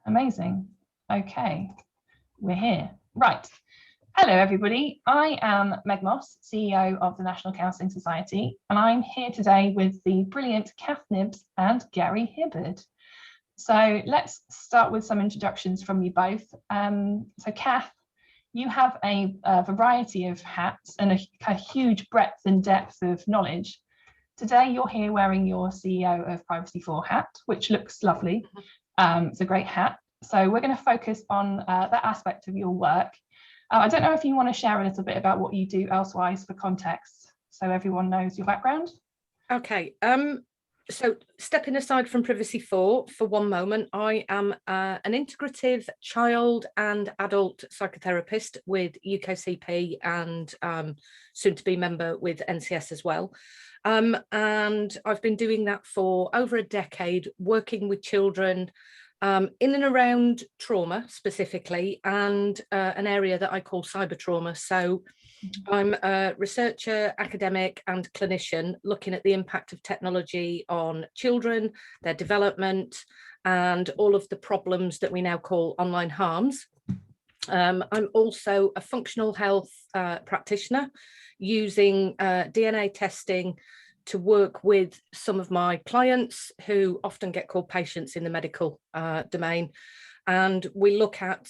Amazing. Okay, we're here. Right. Hello, everybody. I am Meg Moss, CEO of the National Counselling Society, and I'm here today with the brilliant Kath Nibbs and Gary Hibbard. So let's start with some introductions from you both. So Kath, you have a variety of hats and a huge breadth and depth of knowledge. Today, you're here wearing your CEO of Privacy4 hat, which looks lovely. It's a great hat. So we're going to focus on that aspect of your work. I don't know if you want to share a little bit about what you do elsewise for context, so everyone knows your background. Okay, so stepping aside from Privacy4 for one moment, I am an integrative child and adult psychotherapist with UKCP and soon to be member with NCS as well. And I've been doing that for over a decade, working with children in and around trauma specifically, and an area that I call cyber trauma. So I'm a researcher, academic and clinician looking at the impact of technology on children, their development and all of the problems that we now call online harms. I'm also a functional health practitioner using DNA testing to work with some of my clients who often get called patients in the medical domain. And we look at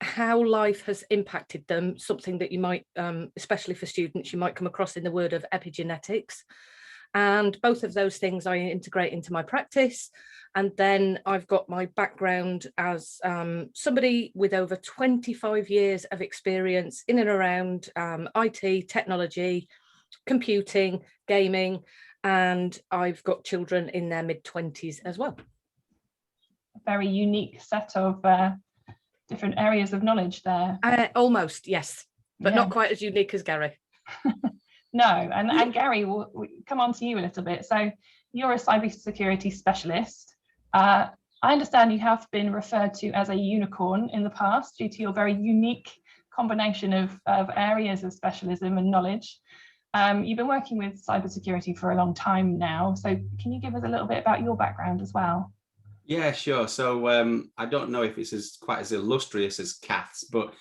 how life has impacted them, something that you might, especially for students, you might come across in the word of epigenetics. And both of those things I integrate into my practice. And then I've got my background as somebody with over 25 years of experience in and around IT, technology, computing, gaming, and I've got children in their mid-20s as well. A very unique set of different areas of knowledge there. Almost, yes, but not quite as unique as Gary. No, and Gary, we'll come on to you a little bit. So you're a cybersecurity specialist. I understand you have been referred to as a unicorn in the past due to your very unique combination of areas of specialism and knowledge. You've been working with cybersecurity for a long time now. So can you give us a little bit about your background as well? Yeah, sure. So I don't know if it's quite as illustrious as Kath's, but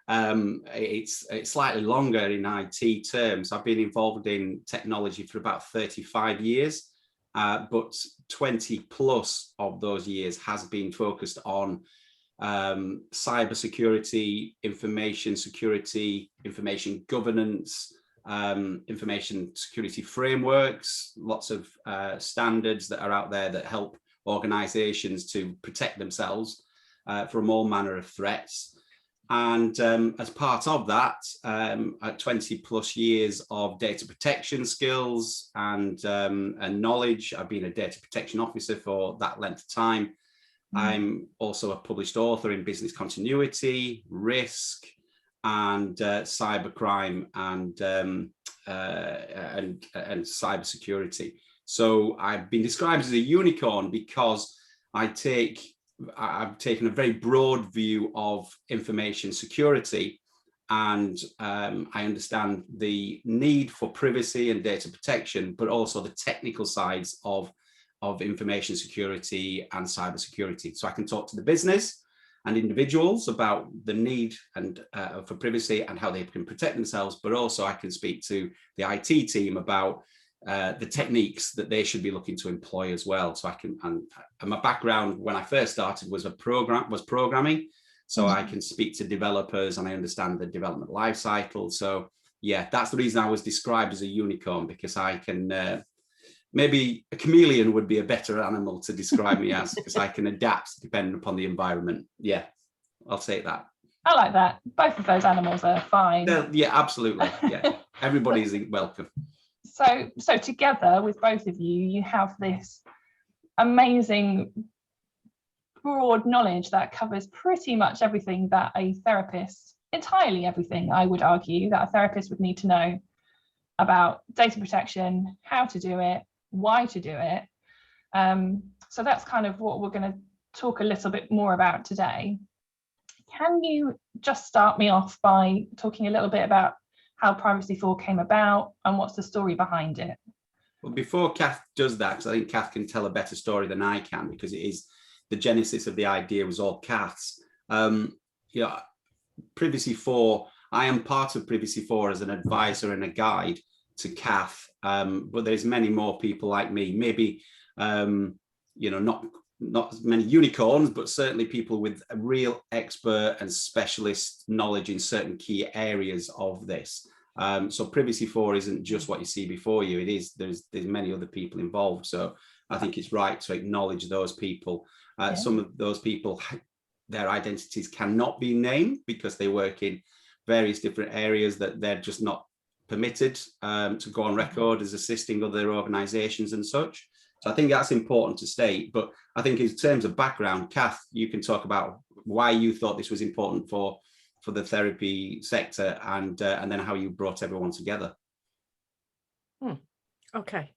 it's slightly longer in IT terms. I've been involved in technology for about 35 years, but 20 plus of those years has been focused on cybersecurity, information security, information governance, information security frameworks, lots of standards that are out there that help organizations to protect themselves from all manner of threats. And as part of that, 20 plus years of data protection skills and knowledge. I've been a data protection officer for that length of time. I'm also a published author in business continuity, risk, and cybercrime and cybersecurity. So I've been described as a unicorn because I've taken a very broad view of information security, and I understand the need for privacy and data protection, but also the technical sides of information security and cybersecurity. So I can talk to the business and individuals about the need and for privacy and how they can protect themselves, but also I can speak to the IT team about the techniques that they should be looking to employ as well. So I can, and my background when I first started was programming, so I can speak to developers and I understand the development life cycle. So yeah, that's the reason I was described as a unicorn, because I can maybe a chameleon would be a better animal to describe me as, because I can adapt depending upon the environment. Yeah, I'll take that. I like that. Both of those animals are fine. Yeah, absolutely. Yeah, everybody's welcome. So together with both of you, you have this amazing broad knowledge that covers pretty much everything that a therapist, entirely everything, I would argue, that a therapist would need to know about data protection, how to do it, why to do it. So that's kind of what we're going to talk a little bit more about today. Can you just start me off by talking a little bit about how Privacy4 came about and what's the story behind it? Well, before Kath does that, because I think Kath can tell a better story than I can, because it is the genesis of the idea was all CATs. Yeah, Privacy4, I am part of Privacy4 as an advisor and a guide to CAF, but there's many more people like me, maybe, not as many unicorns, but certainly people with a real expert and specialist knowledge in certain key areas of this. So Privacy4 isn't just what you see before you. It is, there's many other people involved. So I think it's right to acknowledge those people. Some of those people, their identities cannot be named because they work in various different areas that they're just not permitted to go on record as assisting other organizations and such. So I think that's important to state. But I think in terms of background, Kath, you can talk about why you thought this was important for the therapy sector, and then how you brought everyone together. Okay.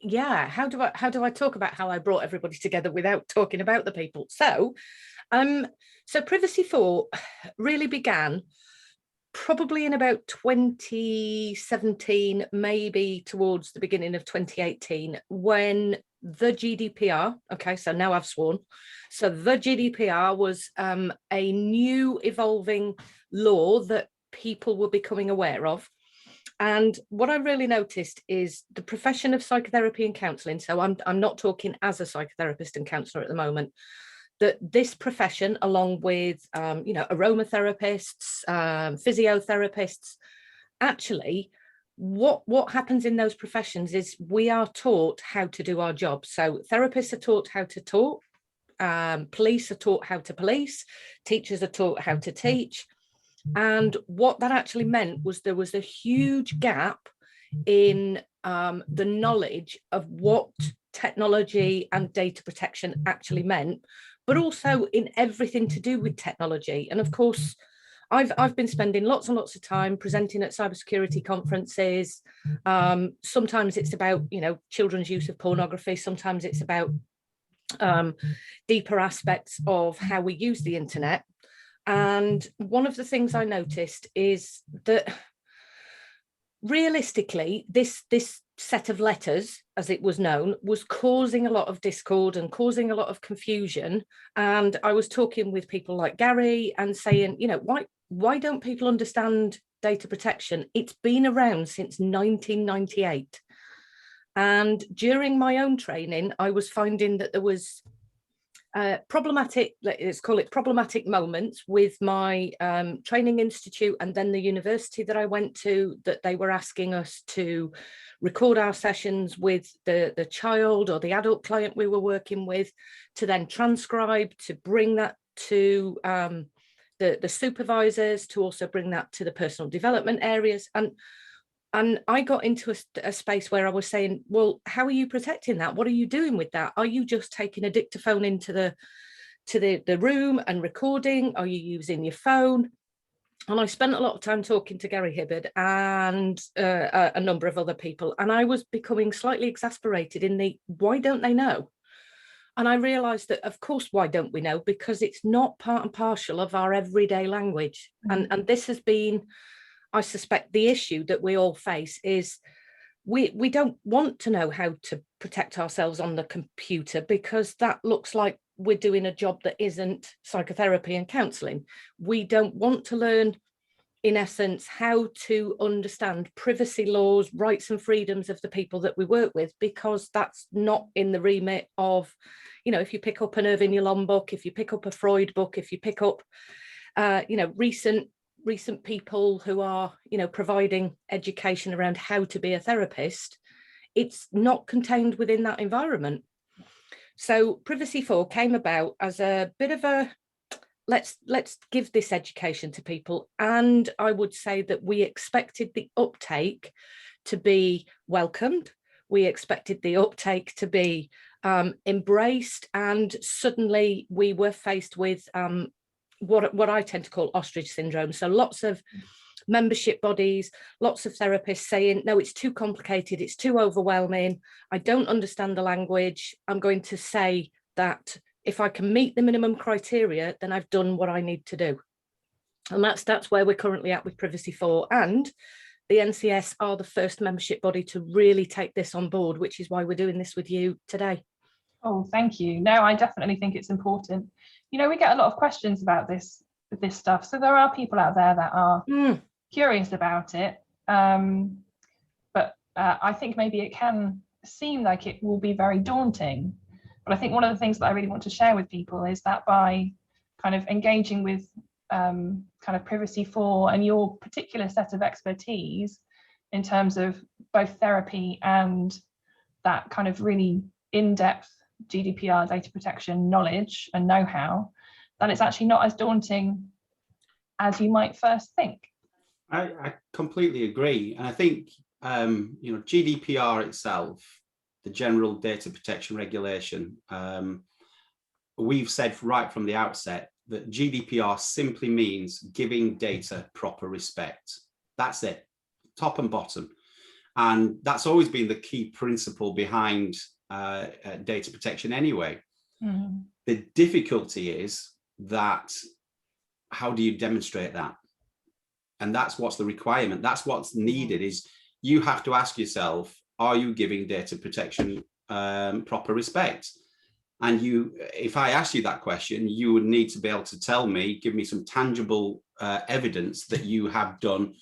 Yeah, how do I talk about how I brought everybody together without talking about the people? So Privacy4 really began probably in about 2017, maybe towards the beginning of 2018, when the GDPR, okay, so now I've sworn. So the GDPR was a new evolving law that people were becoming aware of. And what I really noticed is the profession of psychotherapy and counselling. So I'm not talking as a psychotherapist and counsellor at the moment, that this profession, along with, aromatherapists, physiotherapists, actually, what happens in those professions is we are taught how to do our job. So therapists are taught how to talk, police are taught how to police, teachers are taught how to teach. And what that actually meant was there was a huge gap in the knowledge of what technology and data protection actually meant, but also in everything to do with technology. And of course, I've been spending lots and lots of time presenting at cybersecurity conferences. Sometimes it's about, children's use of pornography. Sometimes it's about deeper aspects of how we use the internet. And one of the things I noticed is that realistically, this set of letters, as it was known, was causing a lot of discord and causing a lot of confusion. And I was talking with people like Gary and saying, why don't people understand data protection? It's been around since 1998. And during my own training, I was finding that there was problematic, let's call it problematic moments with my training institute and then the university that I went to, that they were asking us to record our sessions with the child or the adult client we were working with, to then transcribe, to bring that to the supervisors, to also bring that to the personal development areas. And I got into a space where I was saying, well, how are you protecting that? What are you doing with that? Are you just taking a dictaphone into the room and recording? Are you using your phone? And I spent a lot of time talking to Gary Hibbard and a number of other people. And I was becoming slightly exasperated in the, why don't they know? And I realized that, of course, why don't we know? Because it's not part and parcel of our everyday language. Mm-hmm. And this has been, I suspect, the issue that we all face is we don't want to know how to protect ourselves on the computer, because that looks like we're doing a job that isn't psychotherapy and counselling. We don't want to learn, in essence, how to understand privacy laws, rights and freedoms of the people that we work with, because that's not in the remit of, if you pick up an Irving Yalom book, if you pick up a Freud book, if you pick up, recent people who are, providing education around how to be a therapist, it's not contained within that environment. So Privacy4 came about as a bit of a, let's give this education to people. And I would say that we expected the uptake to be welcomed. We expected the uptake to be embraced. And suddenly we were faced with what I tend to call ostrich syndrome. So lots of membership bodies, lots of therapists saying, no, it's too complicated, it's too overwhelming, I don't understand the language. I'm going to say that if I can meet the minimum criteria, then I've done what I need to do. And that's where we're currently at with Privacy4. And the NCS are the first membership body to really take this on board, which is why we're doing this with you today. Oh, thank you. No, I definitely think it's important. You know, we get a lot of questions about this stuff. So there are people out there that are curious about it. But I think maybe it can seem like it will be very daunting. But I think one of the things that I really want to share with people is that by kind of engaging with kind of Privacy4 and your particular set of expertise in terms of both therapy and that kind of really in-depth GDPR data protection knowledge and know-how, that it's actually not as daunting as you might first think. I completely agree. And I think, you know, GDPR itself, the General Data Protection Regulation, we've said right from the outset that GDPR simply means giving data proper respect. That's it, top and bottom. And that's always been the key principle behind data protection anyway. The difficulty is that how do you demonstrate that? And that's what's the requirement. That's what's needed, is you have to ask yourself, are you giving data protection proper respect? And you, if I ask you that question, you would need to be able to tell me, give me some tangible evidence that you have done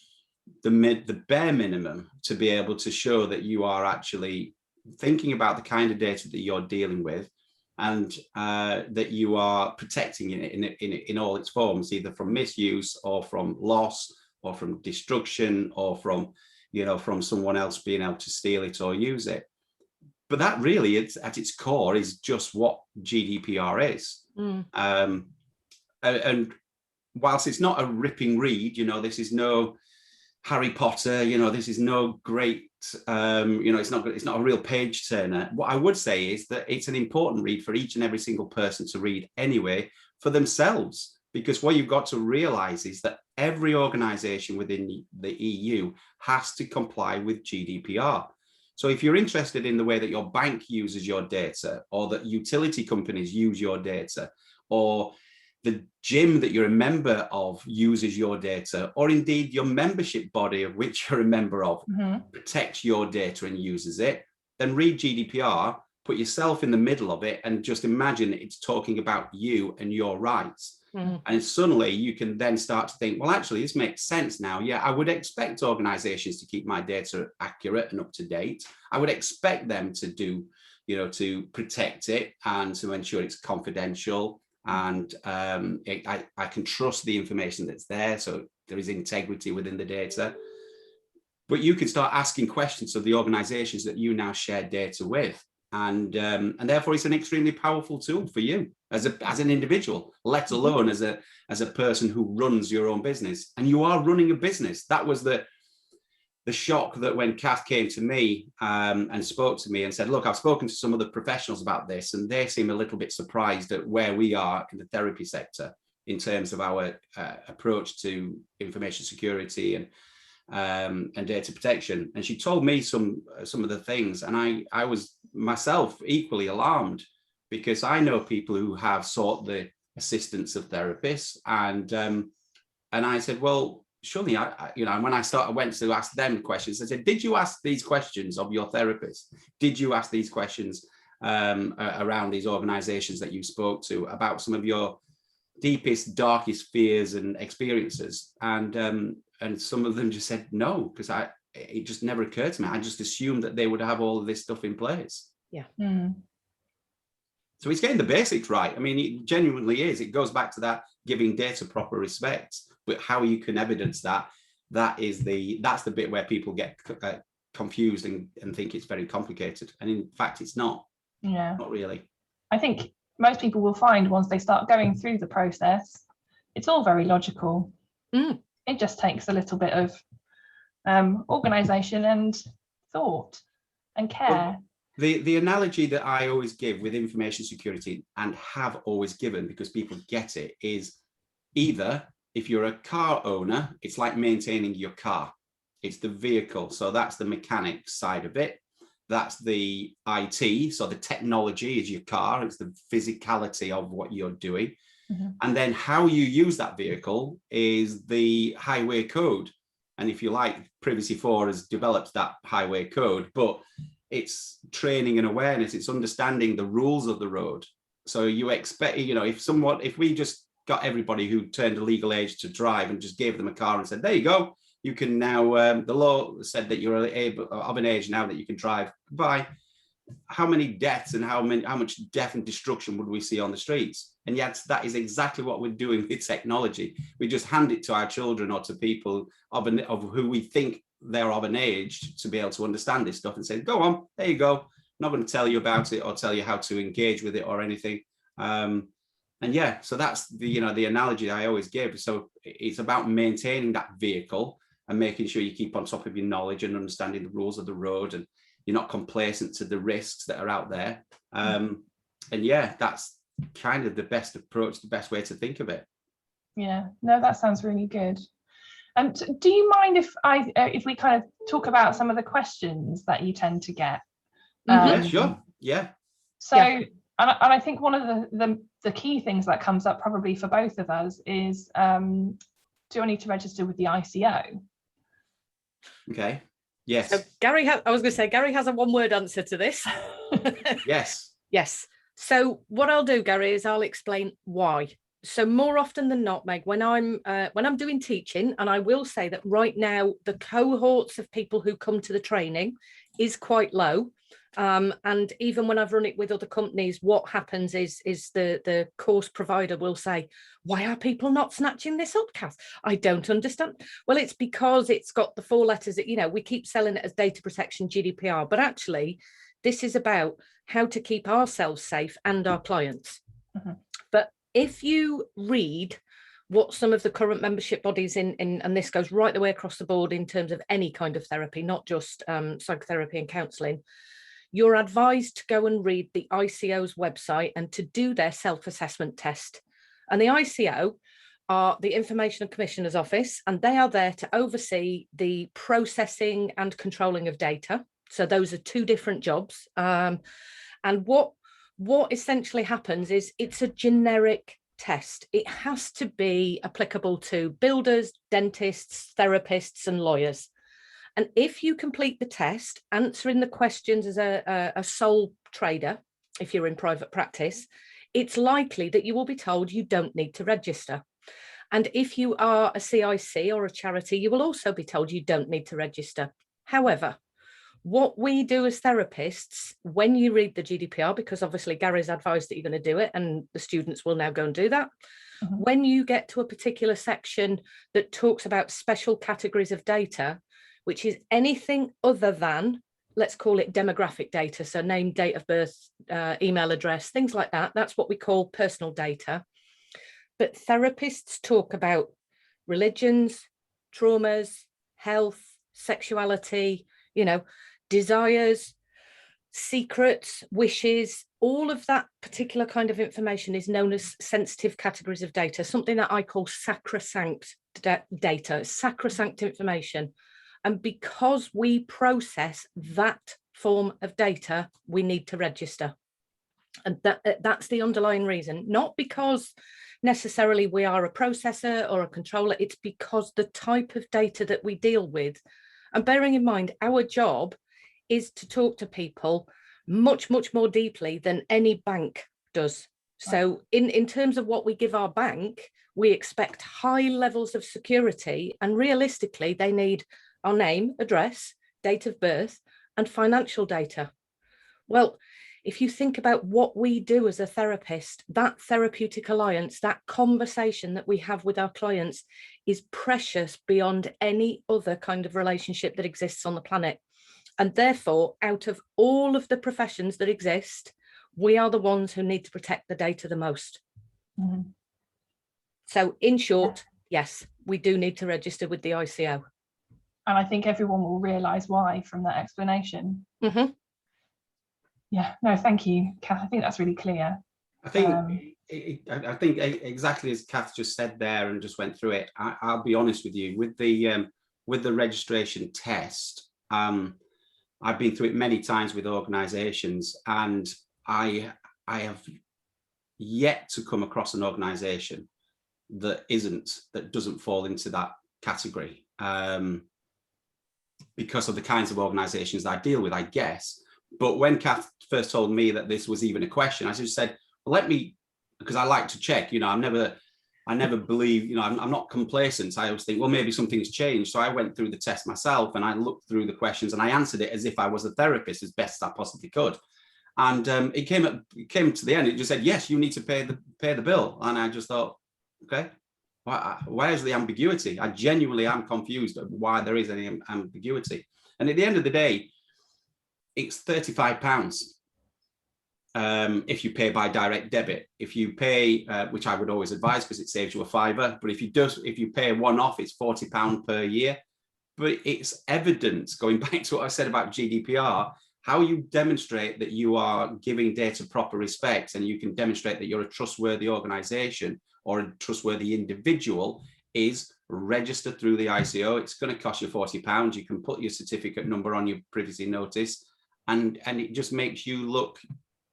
the bare minimum to be able to show that you are actually thinking about the kind of data that you're dealing with, and that you are protecting it in all its forms, either from misuse or from loss or from destruction or from, you know, from someone else being able to steal it or use it. But that really, it's at its core, is just what GDPR is. And whilst it's not a ripping read, you know, this is no Harry Potter, you know, this is no great, you know, it's not a real page turner. What I would say is that it's an important read for each and every single person to read anyway, for themselves, because what you've got to realize is that every organization within the EU has to comply with GDPR. So if you're interested in the way that your bank uses your data, or that utility companies use your data, or the gym that you're a member of uses your data, or indeed your membership body of which you're a member of protects your data and uses it, then read GDPR, put yourself in the middle of it, and just imagine it's talking about you and your rights. And suddenly you can then start to think, well, actually, this makes sense now. Yeah, I would expect organizations to keep my data accurate and up to date. I would expect them to do, you know, to protect it and to ensure it's confidential. And I can trust the information that's there, so there is integrity within the data. But you can start asking questions of the organizations that you now share data with, and therefore it's an extremely powerful tool for you as an individual, let alone as a person who runs your own business. And you are running a business. That was the shock, that when Kath came to me and spoke to me and said, look, I've spoken to some of the professionals about this, and they seem a little bit surprised at where we are in the therapy sector in terms of our approach to information security and data protection. And she told me some of the things, and I was myself equally alarmed, because I know people who have sought the assistance of therapists, and I said, well, surely, you know, when I went to ask them questions, I said, did you ask these questions of your therapist? Did you ask these questions around these organizations that you spoke to about some of your deepest, darkest fears and experiences? And some of them just said no, because it just never occurred to me. I just assumed that they would have all of this stuff in place. Yeah. So it's getting the basics right. I mean, it genuinely is. It goes back to that giving data proper respect. But how you can evidence that's the bit where people get confused and think it's very complicated. And in fact, it's not. Yeah. Not really. I think most people will find once they start going through the process, it's all very logical. It just takes a little bit of organization and thought and care. Well, the analogy that I always give with information security, and have always given because people get it, is either if you're a car owner, it's like maintaining your car. It's the vehicle. So that's the mechanic side of it. That's the IT. So the technology is your car. It's the physicality of what you're doing. And then how you use that vehicle is the highway code. And if you like, Privacy4 has developed that highway code, but it's training and awareness, it's understanding the rules of the road. So you expect, you know, if we just got everybody who turned a legal age to drive and just gave them a car and said, there you go, you can now, the law said that you're of an age now that you can drive, goodbye. How many deaths and how much death and destruction would we see on the streets? And yet that is exactly what we're doing with technology. We just hand it to our children or to people of who we think they're of an age to be able to understand this stuff and say, go on, there you go. I'm not going to tell you about it or tell you how to engage with it or anything. And yeah, so that's the, you know, the analogy I always give. So it's about maintaining that vehicle and making sure you keep on top of your knowledge and understanding the rules of the road, and you're not complacent to the risks that are out there. And yeah, that's kind of the best approach, the best way to think of it. Yeah, no, that sounds really good. And do you mind if we kind of talk about some of the questions that you tend to get? Yeah, sure. Yeah. So, and I think one of the key things that comes up probably for both of us is, do I need to register with the ICO? Okay. Yes. So Gary has a one-word answer to this. Yes. Yes. So what I'll do, Gary, is I'll explain why. So more often than not, Meg, when I'm doing teaching, and I will say that right now the cohorts of people who come to the training is quite low. And even when I've run it with other companies, what happens is the course provider will say, why are people not snatching this up, Kath? I don't understand. Well, it's because it's got the 4 letters that, you know, we keep selling it as data protection, GDPR, but actually this is about how to keep ourselves safe and our clients. But if you read what some of the current membership bodies and this goes right the way across the board in terms of any kind of therapy, not just psychotherapy and counselling, you're advised to go and read the ICO's website and to do their self-assessment test. And the ICO are the Information and Commissioner's Office, and they are there to oversee the processing and controlling of data. So those are 2 different jobs. And what essentially happens is it's a generic test. It has to be applicable to builders, dentists, therapists, and lawyers. And if you complete the test, answering the questions as a sole trader, if you're in private practice, it's likely that you will be told you don't need to register. And if you are a CIC or a charity, you will also be told you don't need to register. However, what we do as therapists, when you read the GDPR, because obviously Gary's advised that you're going to do it and the students will now go and do that, when you get to a particular section that talks about special categories of data, which is anything other than, let's call it demographic data, so name, date of birth, email address, things like that. That's what we call personal data. But therapists talk about religions, traumas, health, sexuality, you know, desires, secrets, wishes, all of that particular kind of information is known as sensitive categories of data, something that I call sacrosanct data, sacrosanct information. And because we process that form of data, we need to register. And that's the underlying reason, not because necessarily we are a processor or a controller, it's because the type of data that we deal with. And bearing in mind, our job is to talk to people much, much more deeply than any bank does. So in terms of what we give our bank, we expect high levels of security, and realistically, they need our name, address, date of birth, and financial data. Well, if you think about what we do as a therapist, that therapeutic alliance, that conversation that we have with our clients is precious beyond any other kind of relationship that exists on the planet. And therefore, out of all of the professions that exist, we are the ones who need to protect the data the most. So in short, yes, we do need to register with the ICO. And I think everyone will realise why from that explanation. Yeah, no, thank you, Kath. I think that's really clear. I think exactly as Kath just said there and just went through it. I'll be honest with you, with the registration test. I've been through it many times with organisations, and I have yet to come across an organisation that doesn't fall into that category. Because of the kinds of organisations that I deal with, I guess. But when Kath first told me that this was even a question, I just said, well, let me, because I like to check, you know, I never believe, you know, I'm not complacent. I always think, well, maybe something's changed. So I went through the test myself and I looked through the questions and I answered it as if I was a therapist as best I possibly could. And it came to the end. It just said, yes, you need to pay the bill. And I just thought, okay, why is the ambiguity? I genuinely am confused of why there is any ambiguity. And at the end of the day, it's £35 if you pay by direct debit. If you pay, which I would always advise because it saves you a fiver, but if you pay one off, it's £40 per year. But it's evidence, going back to what I said about GDPR, how you demonstrate that you are giving data proper respect and you can demonstrate that you're a trustworthy organization or a trustworthy individual is registered through the ICO. It's going to cost you £40. You can put your certificate number on your privacy notice, and it just makes you look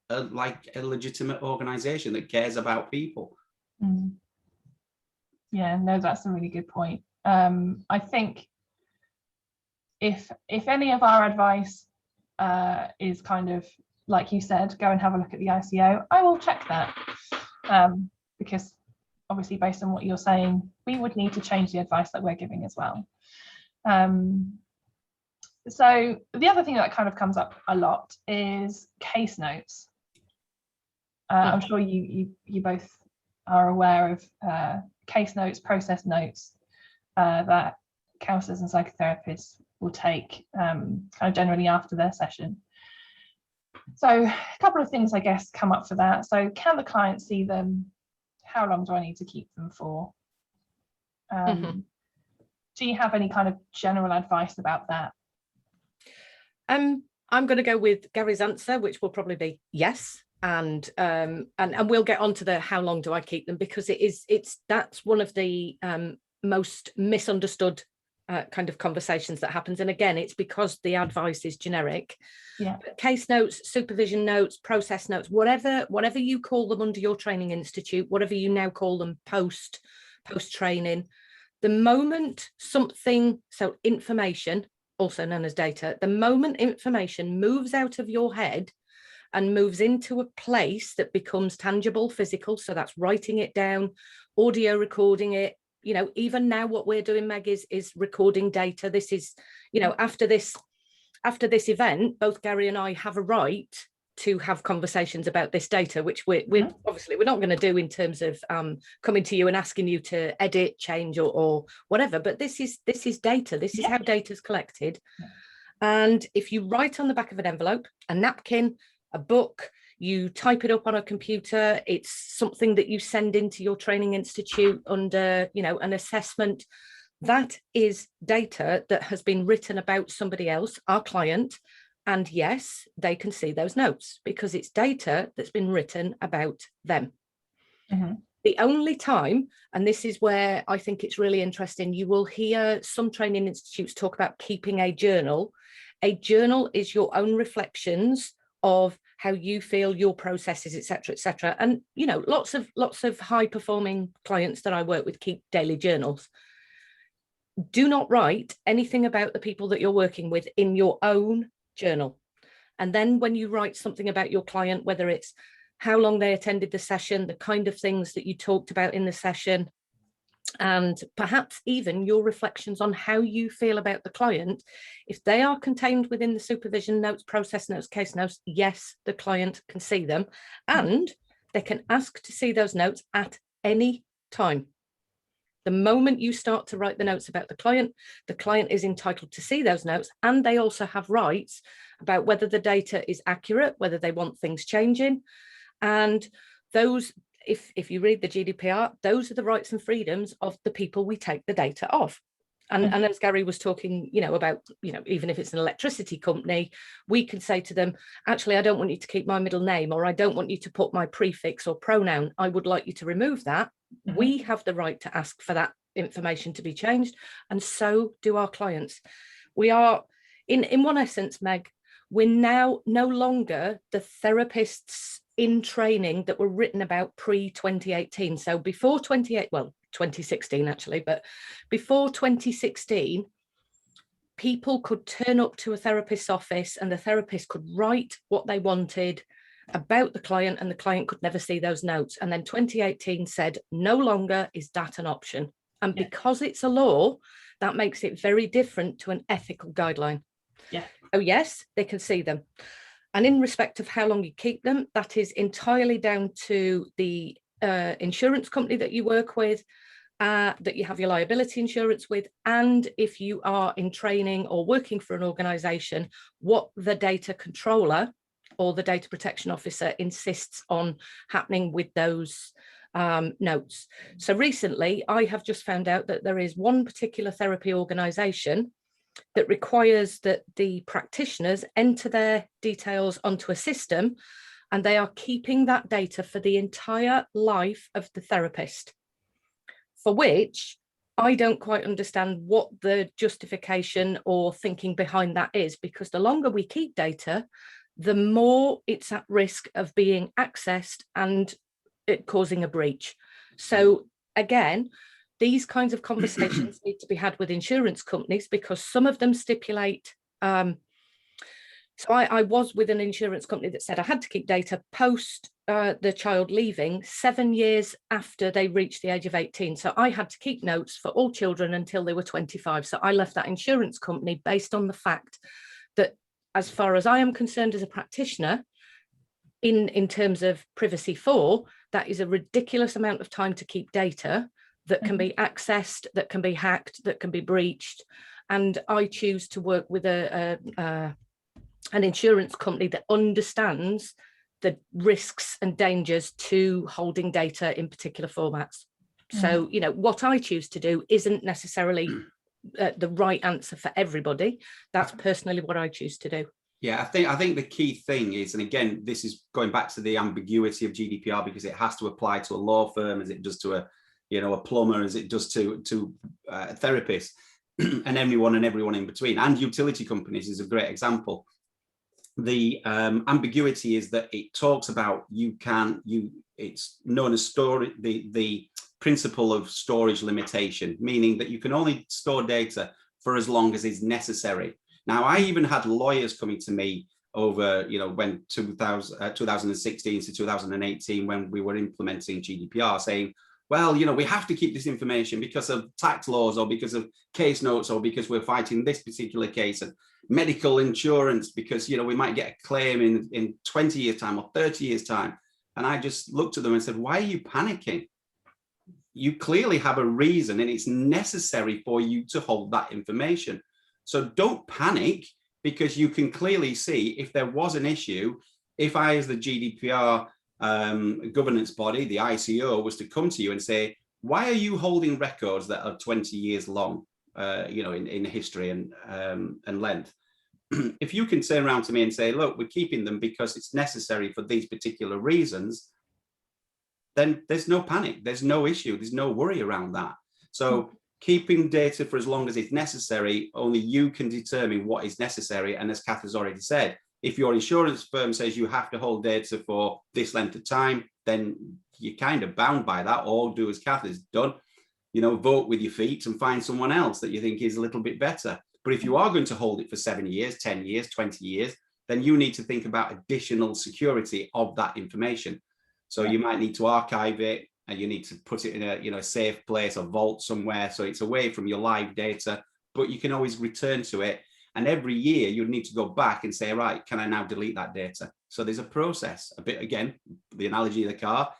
like a legitimate organization that cares about people. Mm. Yeah, no, that's a really good point. I think if any of our advice is kind of, like you said, go and have a look at the ICO, I will check that, because obviously based on what you're saying, we would need to change the advice that we're giving as well. So the other thing that kind of comes up a lot is case notes. I'm sure you both are aware of case notes, process notes that counsellors and psychotherapists will take kind of generally after their session. So a couple of things, I guess, come up for that. So can the client see them? How long do I need to keep them for? Do you have any kind of general advice about that? I'm going to go with Gary's answer, which will probably be yes. And we'll get on to the how long do I keep them, because that's one of the most misunderstood kind of conversations that happens. And again, it's because the advice is generic. Yeah. But case notes, supervision notes, process notes, whatever you call them under your training institute, whatever you now call them post training, the moment something, so information, also known as data, the moment information moves out of your head and moves into a place that becomes tangible, physical, so that's writing it down, audio recording it, you know, even now what we're doing, Meg, is recording data. This is, you know, after this event, both Gary and I have a right to have conversations about this data, which we're obviously we're not going to do in terms of coming to you and asking you to edit, change or whatever, but this is data. This is how data is collected. And if you write on the back of an envelope, a napkin, a book, you type it up on a computer, it's something that you send into your training institute under, you know, an assessment, that is data that has been written about somebody else, our client. And yes, they can see those notes because it's data that's been written about them. Mm-hmm. The only time, and this is where I think it's really interesting, you will hear some training institutes talk about keeping a journal. A journal is your own reflections of how you feel, your processes, etc., etc. And, you know, lots of high performing clients that I work with keep daily journals. Do not write anything about the people that you're working with in your own journal. And then when you write something about your client, whether it's how long they attended the session, the kind of things that you talked about in the session, and perhaps even your reflections on how you feel about the client, if they are contained within the supervision notes, process notes, case notes, yes, the client can see them and they can ask to see those notes at any time. The moment you start to write the notes about the client is entitled to see those notes, and they also have rights about whether the data is accurate, whether they want things changing. And those, if you read the GDPR, those are the rights and freedoms of the people we take the data off. And as Gary was talking, you know, about, you know, even if it's an electricity company, we can say to them, actually, I don't want you to keep my middle name, or I don't want you to put my prefix or pronoun. I would like you to remove that. Mm-hmm. We have the right to ask for that information to be changed. And so do our clients. We are, in one essence, Meg, we're now no longer the therapists in training that were written about pre-2018. So before 2016 actually, but before 2016, people could turn up to a therapist's office and the therapist could write what they wanted about the client and the client could never see those notes. And then 2018 said, no longer is that an option. And because it's a law, that makes it very different to an ethical guideline. Yeah. Oh, yes, they can see them. And in respect of how long you keep them, that is entirely down to the insurance company that you work with, that you have your liability insurance with, and if you are in training or working for an organization, what the data controller or the data protection officer insists on happening with those notes. So recently, I have just found out that there is one particular therapy organization that requires that the practitioners enter their details onto a system, and they are keeping that data for the entire life of the therapist, for which I don't quite understand what the justification or thinking behind that is, because the longer we keep data, the more it's at risk of being accessed and it causing a breach. So again, these kinds of conversations need to be had with insurance companies, because some of them stipulate, so I was with an insurance company that said I had to keep data post the child leaving 7 years after they reached the age of 18. So I had to keep notes for all children until they were 25. So I left that insurance company based on the fact that, as far as I am concerned as a practitioner, in terms of Privacy4, that is a ridiculous amount of time to keep data that can be accessed, that can be hacked, that can be breached. And I choose to work with an insurance company that understands the risks and dangers to holding data in particular formats. So, you know, what I choose to do isn't necessarily the right answer for everybody. That's personally what I choose to do. Yeah, I think the key thing is, and again, this is going back to the ambiguity of GDPR, because it has to apply to a law firm as it does to a plumber, as it does to a therapist, and everyone in between, and utility companies is a great example. The ambiguity is that it talks about it's known as the principle of storage limitation, meaning that you can only store data for as long as is necessary. Now, I even had lawyers coming to me over, when 2016 to 2018, when we were implementing GDPR, saying, well, we have to keep this information because of tax laws, or because of case notes, or because we're fighting this particular case, and medical insurance, because, we might get a claim in 20 years time or 30 years time. And I just looked at them and said, why are you panicking? You clearly have a reason, and it's necessary for you to hold that information. So don't panic, because you can clearly see if there was an issue, if I, as the GDPR governance body, the ICO, was to come to you and say, why are you holding records that are 20 years long, in history and length? If you can turn around to me and say, look, we're keeping them because it's necessary for these particular reasons, then there's no panic, there's no issue, there's no worry around that. So keeping data for as long as it's necessary, only you can determine what is necessary. And as Kath has already said, if your insurance firm says you have to hold data for this length of time, then you're kind of bound by that, or do as Kath has done, vote with your feet and find someone else that you think is a little bit better. But if you are going to hold it for 7 years, 10 years, 20 years, then you need to think about additional security of that information. So you might need to archive it, and you need to put it in a safe place, a vault somewhere, so it's away from your live data, but you can always return to it. And every year you need to go back and say, right, can I now delete that data? So there's a process, a bit, again, the analogy of the car,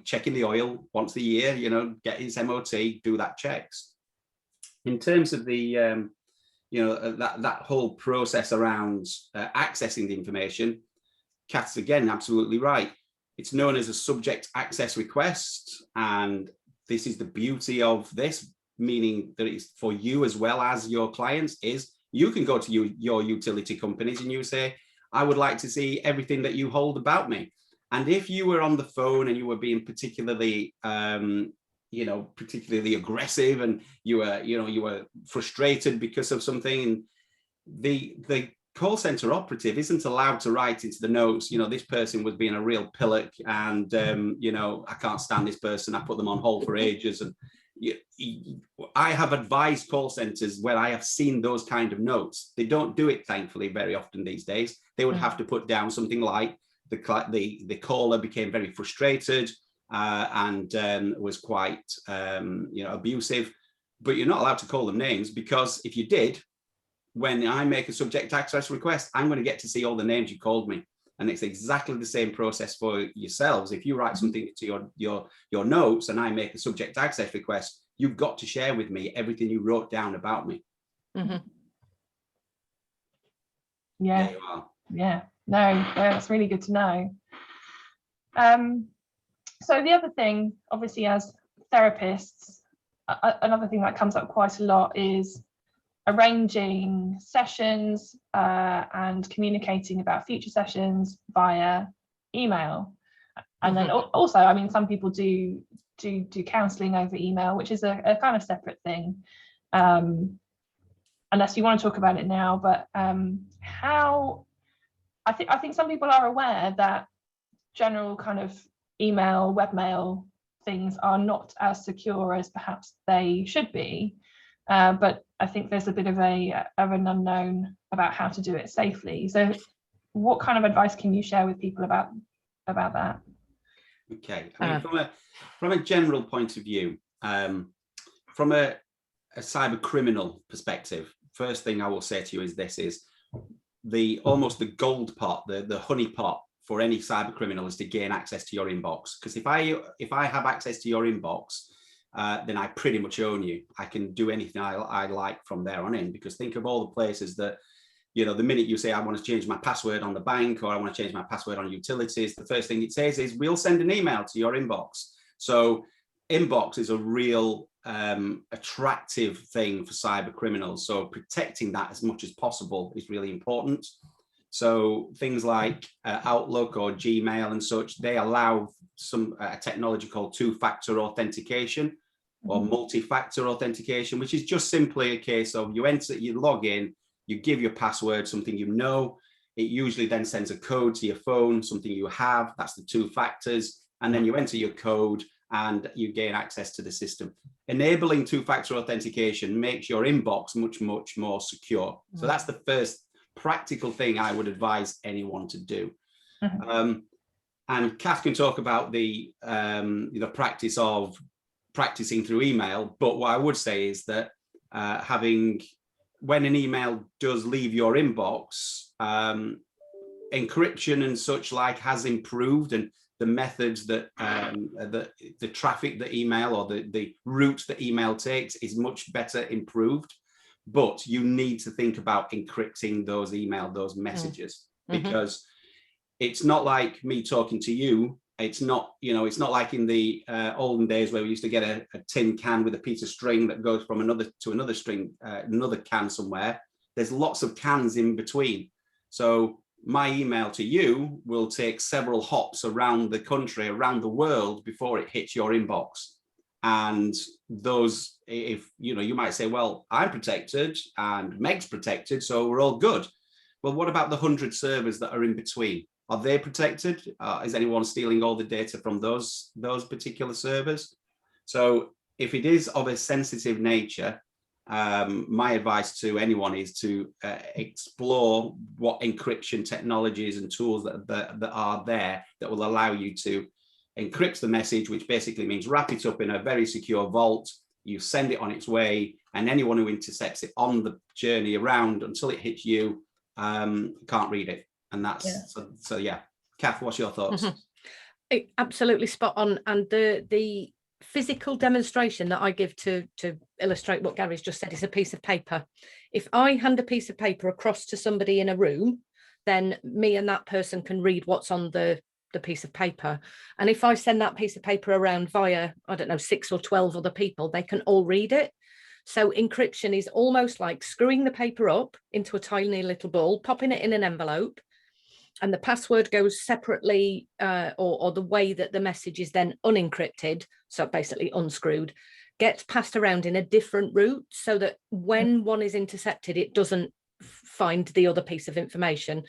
checking the oil once a year, get his MOT, do that checks. In terms of the, that whole process around accessing the information, Kath's again absolutely right. It's known as a subject access request, and this is the beauty of this, meaning that it's for you as well as your clients, is you can go to your utility companies and you say, I would like to see everything that you hold about me. And if you were on the phone and you were being particularly, particularly aggressive, and you were frustrated because of something, and the call center operative isn't allowed to write into the notes, this person was being a real pillock, and I can't stand this person, I put them on hold for ages, and I have advised call centers where I have seen those kind of notes. They don't do it, thankfully, very often these days. They would have to put down something like the caller became very frustrated and was quite abusive. But you're not allowed to call them names, because if you did, when I make a subject access request, I'm going to get to see all the names you called me. And it's exactly the same process for yourselves. If you write something to your notes and I make a subject access request, you've got to share with me everything you wrote down about me. Yeah. There you are. Yeah. No, that's really good to know. So the other thing, obviously, as therapists, another thing that comes up quite a lot is arranging sessions and communicating about future sessions via email. And then also, I mean, some people do counselling over email, which is a kind of separate thing, unless you want to talk about it now. But how I think some people are aware that general kind of email, webmail things are not as secure as perhaps they should be. But I think there's a bit of an unknown about how to do it safely. So what kind of advice can you share with people about that? Okay, I mean, from a general point of view, from a cyber criminal perspective, first thing I will say to you is this: is almost the gold pot, the honey pot for any cyber criminal is to gain access to your inbox. Because if I have access to your inbox, then I pretty much own you. I can do anything I like from there on in, because think of all the places that, you know, the minute you say, I want to change my password on the bank, or I want to change my password on utilities, the first thing it says is, we'll send an email to your inbox. So inbox is a real attractive thing for cyber criminals. So protecting that as much as possible is really important. So things like Outlook or Gmail and such, they allow some technology called two-factor authentication or multi-factor authentication, which is just simply a case of you log in, you give your password, something you know, it usually then sends a code to your phone, something you have, that's the two factors, and then you enter your code and you gain access to the system. Enabling two-factor authentication makes your inbox much, much more secure. So that's the first practical thing I would advise anyone to do. And Kath can talk about the practice of practicing through email, but what I would say is that when an email does leave your inbox, encryption and such like has improved, and the methods that the traffic that email, or the route that email takes, is much better improved. But you need to think about encrypting those messages, because it's not like me talking to you. It's not like in the olden days where we used to get a tin can with a piece of string that goes from another string, another can somewhere. There's lots of cans in between. So my email to you will take several hops around the country, around the world, before it hits your inbox. And those, if you might say, well, I'm protected and Meg's protected, so we're all good. Well, what about the 100 servers that are in between? Are they protected? Is anyone stealing all the data from those particular servers? So if it is of a sensitive nature, my advice to anyone is to explore what encryption technologies and tools that are there that will allow you to encrypt the message, which basically means wrap it up in a very secure vault. You send it on its way, and anyone who intercepts it on the journey around until it hits you can't read it. And that's so yeah. Kath, what's your thoughts? Absolutely spot on. And the physical demonstration that I give to illustrate what Gary's just said is a piece of paper. If I hand a piece of paper across to somebody in a room, then me and that person can read what's on the piece of paper. And if I send that piece of paper around via, I don't know, 6 or 12 other people, they can all read it. So encryption is almost like screwing the paper up into a tiny little ball, popping it in an envelope, and the password goes separately, or the way that the message is then unencrypted, so basically unscrewed, gets passed around in a different route, so that when one is intercepted, it doesn't find the other piece of information.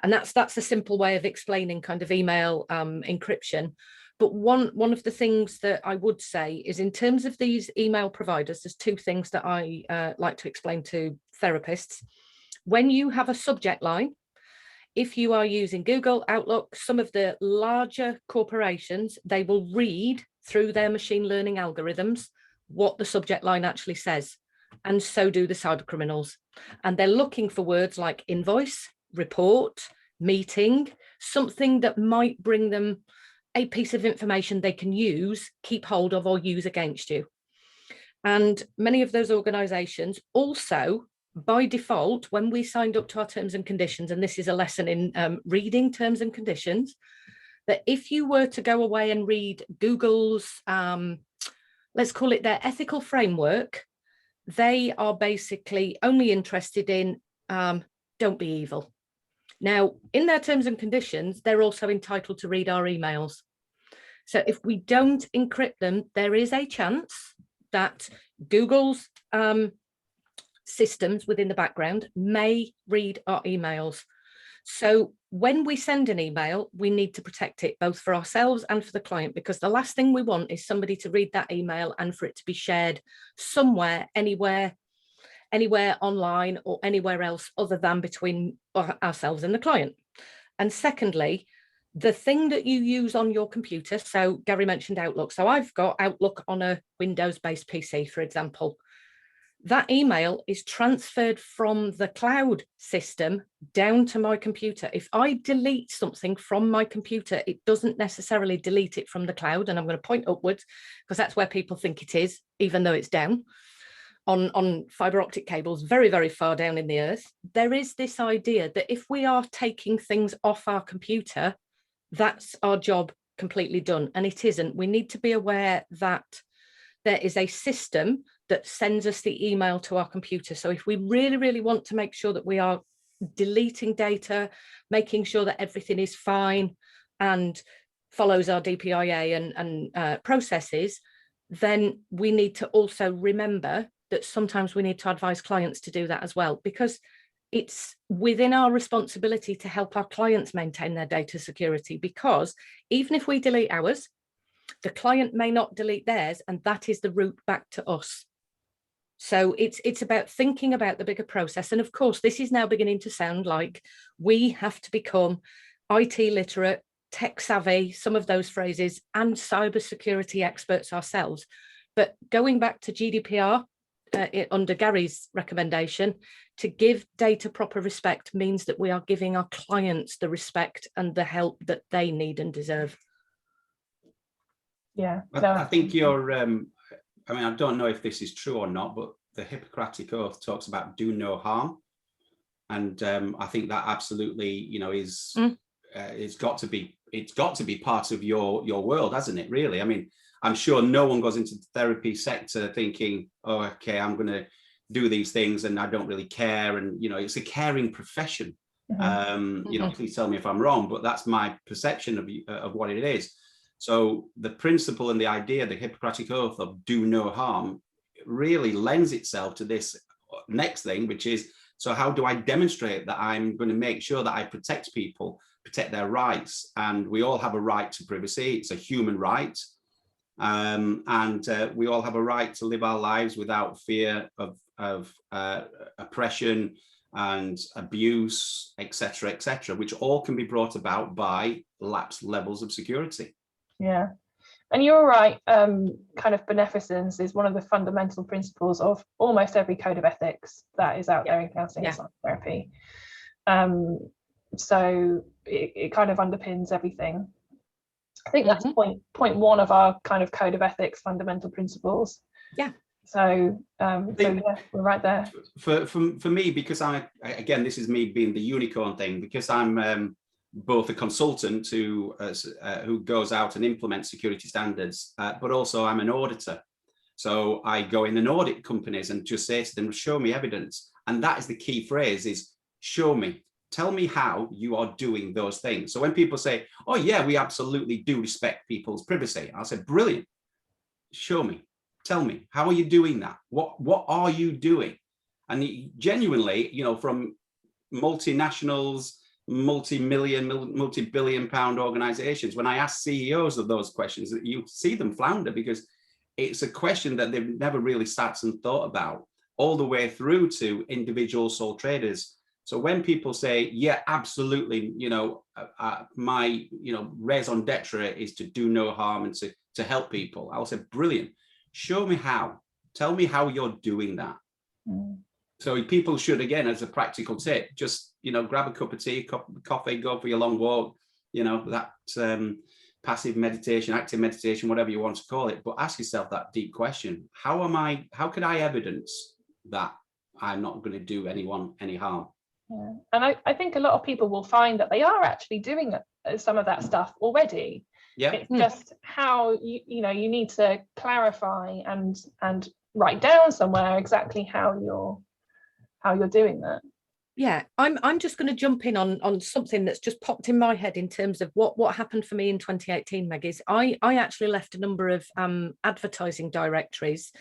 And that's a simple way of explaining kind of email encryption. But one of the things that I would say is, in terms of these email providers, there's two things that I like to explain to therapists. When you have a subject line, if you are using Google, Outlook, some of the larger corporations, they will read through their machine learning algorithms what the subject line actually says. And so do the cyber criminals. And they're looking for words like invoice, report, meeting, something that might bring them a piece of information they can use, keep hold of, or use against you. And many of those organizations also, by default, when we signed up to our terms and conditions, and this is a lesson in reading terms and conditions, that if you were to go away and read Google's, let's call it their ethical framework, they are basically only interested in don't be evil. Now, in their terms and conditions, they're also entitled to read our emails. So if we don't encrypt them, there is a chance that Google's systems within the background may read our emails. So when we send an email, we need to protect it both for ourselves and for the client, because the last thing we want is somebody to read that email and for it to be shared somewhere, anywhere online or anywhere else other than between ourselves and the client. And secondly, the thing that you use on your computer, so Gary mentioned Outlook. So I've got Outlook on a Windows-based PC, for example. That email is transferred from the cloud system down to my computer. If I delete something from my computer, it doesn't necessarily delete it from the cloud. And I'm going to point upwards because that's where people think it is, even though it's down on fiber optic cables, very, very far down in the earth. There is this idea that if we are taking things off our computer, that's our job completely done. And it isn't. We need to be aware that there is a system that sends us the email to our computer. So if we really, really want to make sure that we are deleting data, making sure that everything is fine and follows our DPIA and processes, then we need to also remember that sometimes we need to advise clients to do that as well, because it's within our responsibility to help our clients maintain their data security, because even if we delete ours, the client may not delete theirs, and that is the route back to us. So it's about thinking about the bigger process. And of course, this is now beginning to sound like we have to become IT literate, tech savvy, some of those phrases, and cybersecurity experts ourselves. But going back to GDPR, under Gary's recommendation, to give data proper respect means that we are giving our clients the respect and the help that they need and deserve. Yeah, I think you're, I mean, I don't know if this is true or not, but the Hippocratic Oath talks about do no harm. And I think that absolutely, you know, is, it's got to be part of your world, hasn't it, really? I mean, I'm sure no one goes into the therapy sector thinking, oh, okay, I'm going to do these things and I don't really care. And, you know, it's a caring profession. You know, please tell me if I'm wrong, but that's my perception of what it is. So the principle and the idea, the Hippocratic Oath of do no harm, really lends itself to this next thing, which is, so how do I demonstrate that I'm going to make sure that I protect people, protect their rights? And we all have a right to privacy. It's a human right. And we all have a right to live our lives without fear of oppression and abuse, etc., which all can be brought about by lapsed levels of security. Yeah, and you're right. Kind of beneficence is one of the fundamental principles of almost every code of ethics that is out there in counselling and psychotherapy. So it kind of underpins everything. I think that's point one of our kind of code of ethics fundamental principles. Yeah. So yeah, we're right there. For me, because again, this is me being the unicorn thing, because I'm both a consultant who goes out and implements security standards, but also I'm an auditor. So I go in and audit companies and just say to them, show me evidence. And that is the key phrase, is show me. Tell me how you are doing those things. So when people say, oh yeah, we absolutely do respect people's privacy, I'll say, brilliant. Show me, tell me, how are you doing that? What are you doing? And genuinely, you know, from multinationals multi-billion pound organizations. When I ask CEOs of those questions, you see them flounder, because it's a question that they've never really sat and thought about, all the way through to individual sole traders. So when people say, yeah, absolutely, my, raison d'etre is to do no harm and to help people, I'll say, brilliant. Show me how. Tell me how you're doing that. Mm. So people should, again, as a practical tip, just, grab a cup of tea, coffee, go for your long walk, that passive meditation, active meditation, whatever you want to call it. But ask yourself that deep question. How can I evidence that I'm not going to do anyone any harm? Yeah. And I think a lot of people will find that they are actually doing some of that stuff already. Yeah. It's just how you need to clarify and write down somewhere exactly how you're doing that. Yeah, I'm just going to jump in on something that's just popped in my head in terms of what happened for me in 2018, Meg, is I actually left a number of advertising directories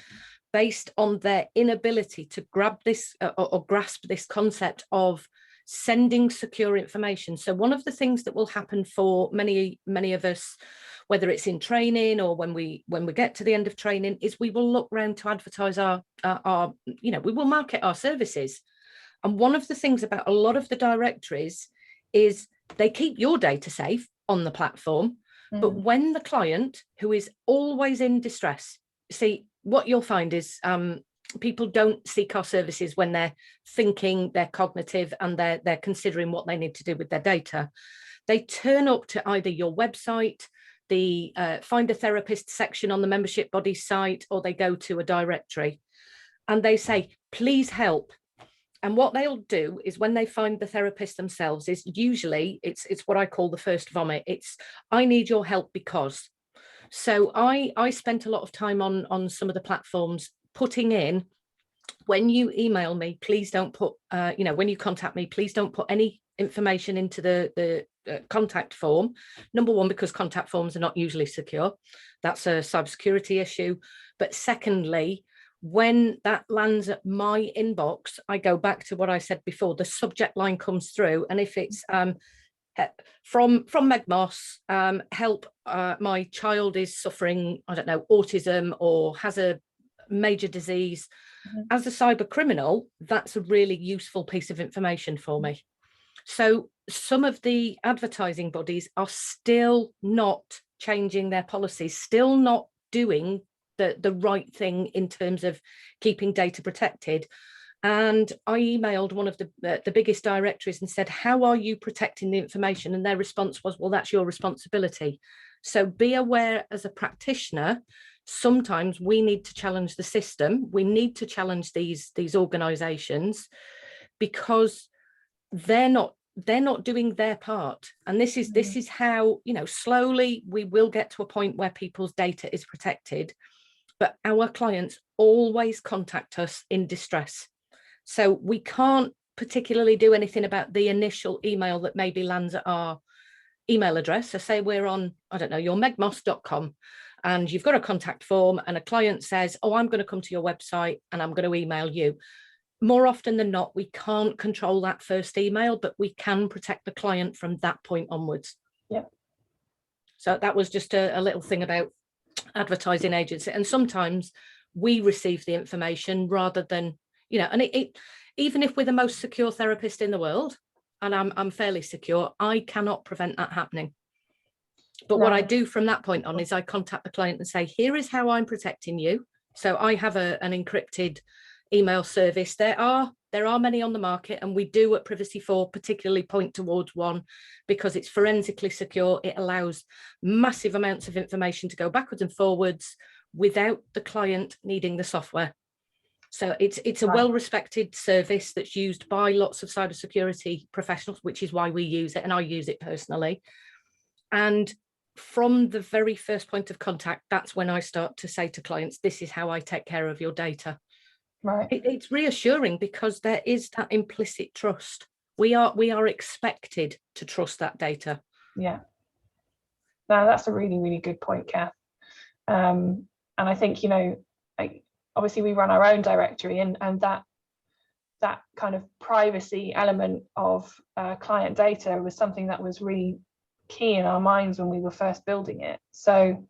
based on their inability to grab this or grasp this concept of sending secure information. So one of the things that will happen for many of us, whether it's in training or when we get to the end of training, is we will look around to advertise our we will market our services. And one of the things about a lot of the directories is they keep your data safe on the platform, but when the client, who is always in distress, see, what you'll find is people don't seek our services when they're thinking, they're cognitive, and they're considering what they need to do with their data. They turn up to either your website, the Find a Therapist section on the membership body site, or they go to a directory and they say, please help. And what they'll do is, when they find the therapist themselves, is usually it's what I call the first vomit. It's, I need your help because. So I spent a lot of time on some of the platforms putting in, when you email me, please don't put, when you contact me, please don't put any information into the contact form. Number one, because contact forms are not usually secure. That's a cybersecurity issue. But secondly, when that lands at my inbox, I go back to what I said before, the subject line comes through. And if it's from Meg Moss, help, my child is suffering, I don't know, autism or has a major disease. As a cyber criminal, that's a really useful piece of information for me. So some of the advertising bodies are still not changing their policies, still not doing the right thing in terms of keeping data protected. And I emailed one of the biggest directories and said, how are you protecting the information? And their response was, well, that's your responsibility. So be aware, as a practitioner, sometimes we need to challenge the system. We need to challenge these organizations, because they're not doing their part. And this is how, slowly we will get to a point where people's data is protected. But our clients always contact us in distress. So we can't particularly do anything about the initial email that maybe lands at our email address. So say we're on, I don't know, your megmoss.com, and you've got a contact form, and a client says, oh, I'm going to come to your website and I'm going to email you. More often than not, we can't control that first email, but we can protect the client from that point onwards. Yeah. So that was just a little thing about advertising agency. And sometimes we receive the information rather than, and it even if we're the most secure therapist in the world, and I'm fairly secure, I cannot prevent that happening. But what I do from that point on is I contact the client and say, here is how I'm protecting you. So I have an encrypted email service. There are many on the market, and we do at Privacy4 particularly point towards one because it's forensically secure. It allows massive amounts of information to go backwards and forwards without the client needing the software. So it's a well-respected service that's used by lots of cybersecurity professionals, which is why we use it, and I use it personally. And from the very first point of contact, that's when I start to say to clients, this is how I take care of your data. Right. It's reassuring because there is that implicit trust. We are expected to trust that data. Yeah. No, that's a really, really good point, Kath. And I think, obviously we run our own directory, and that that kind of privacy element of client data was something that was really key in our minds when we were first building it. So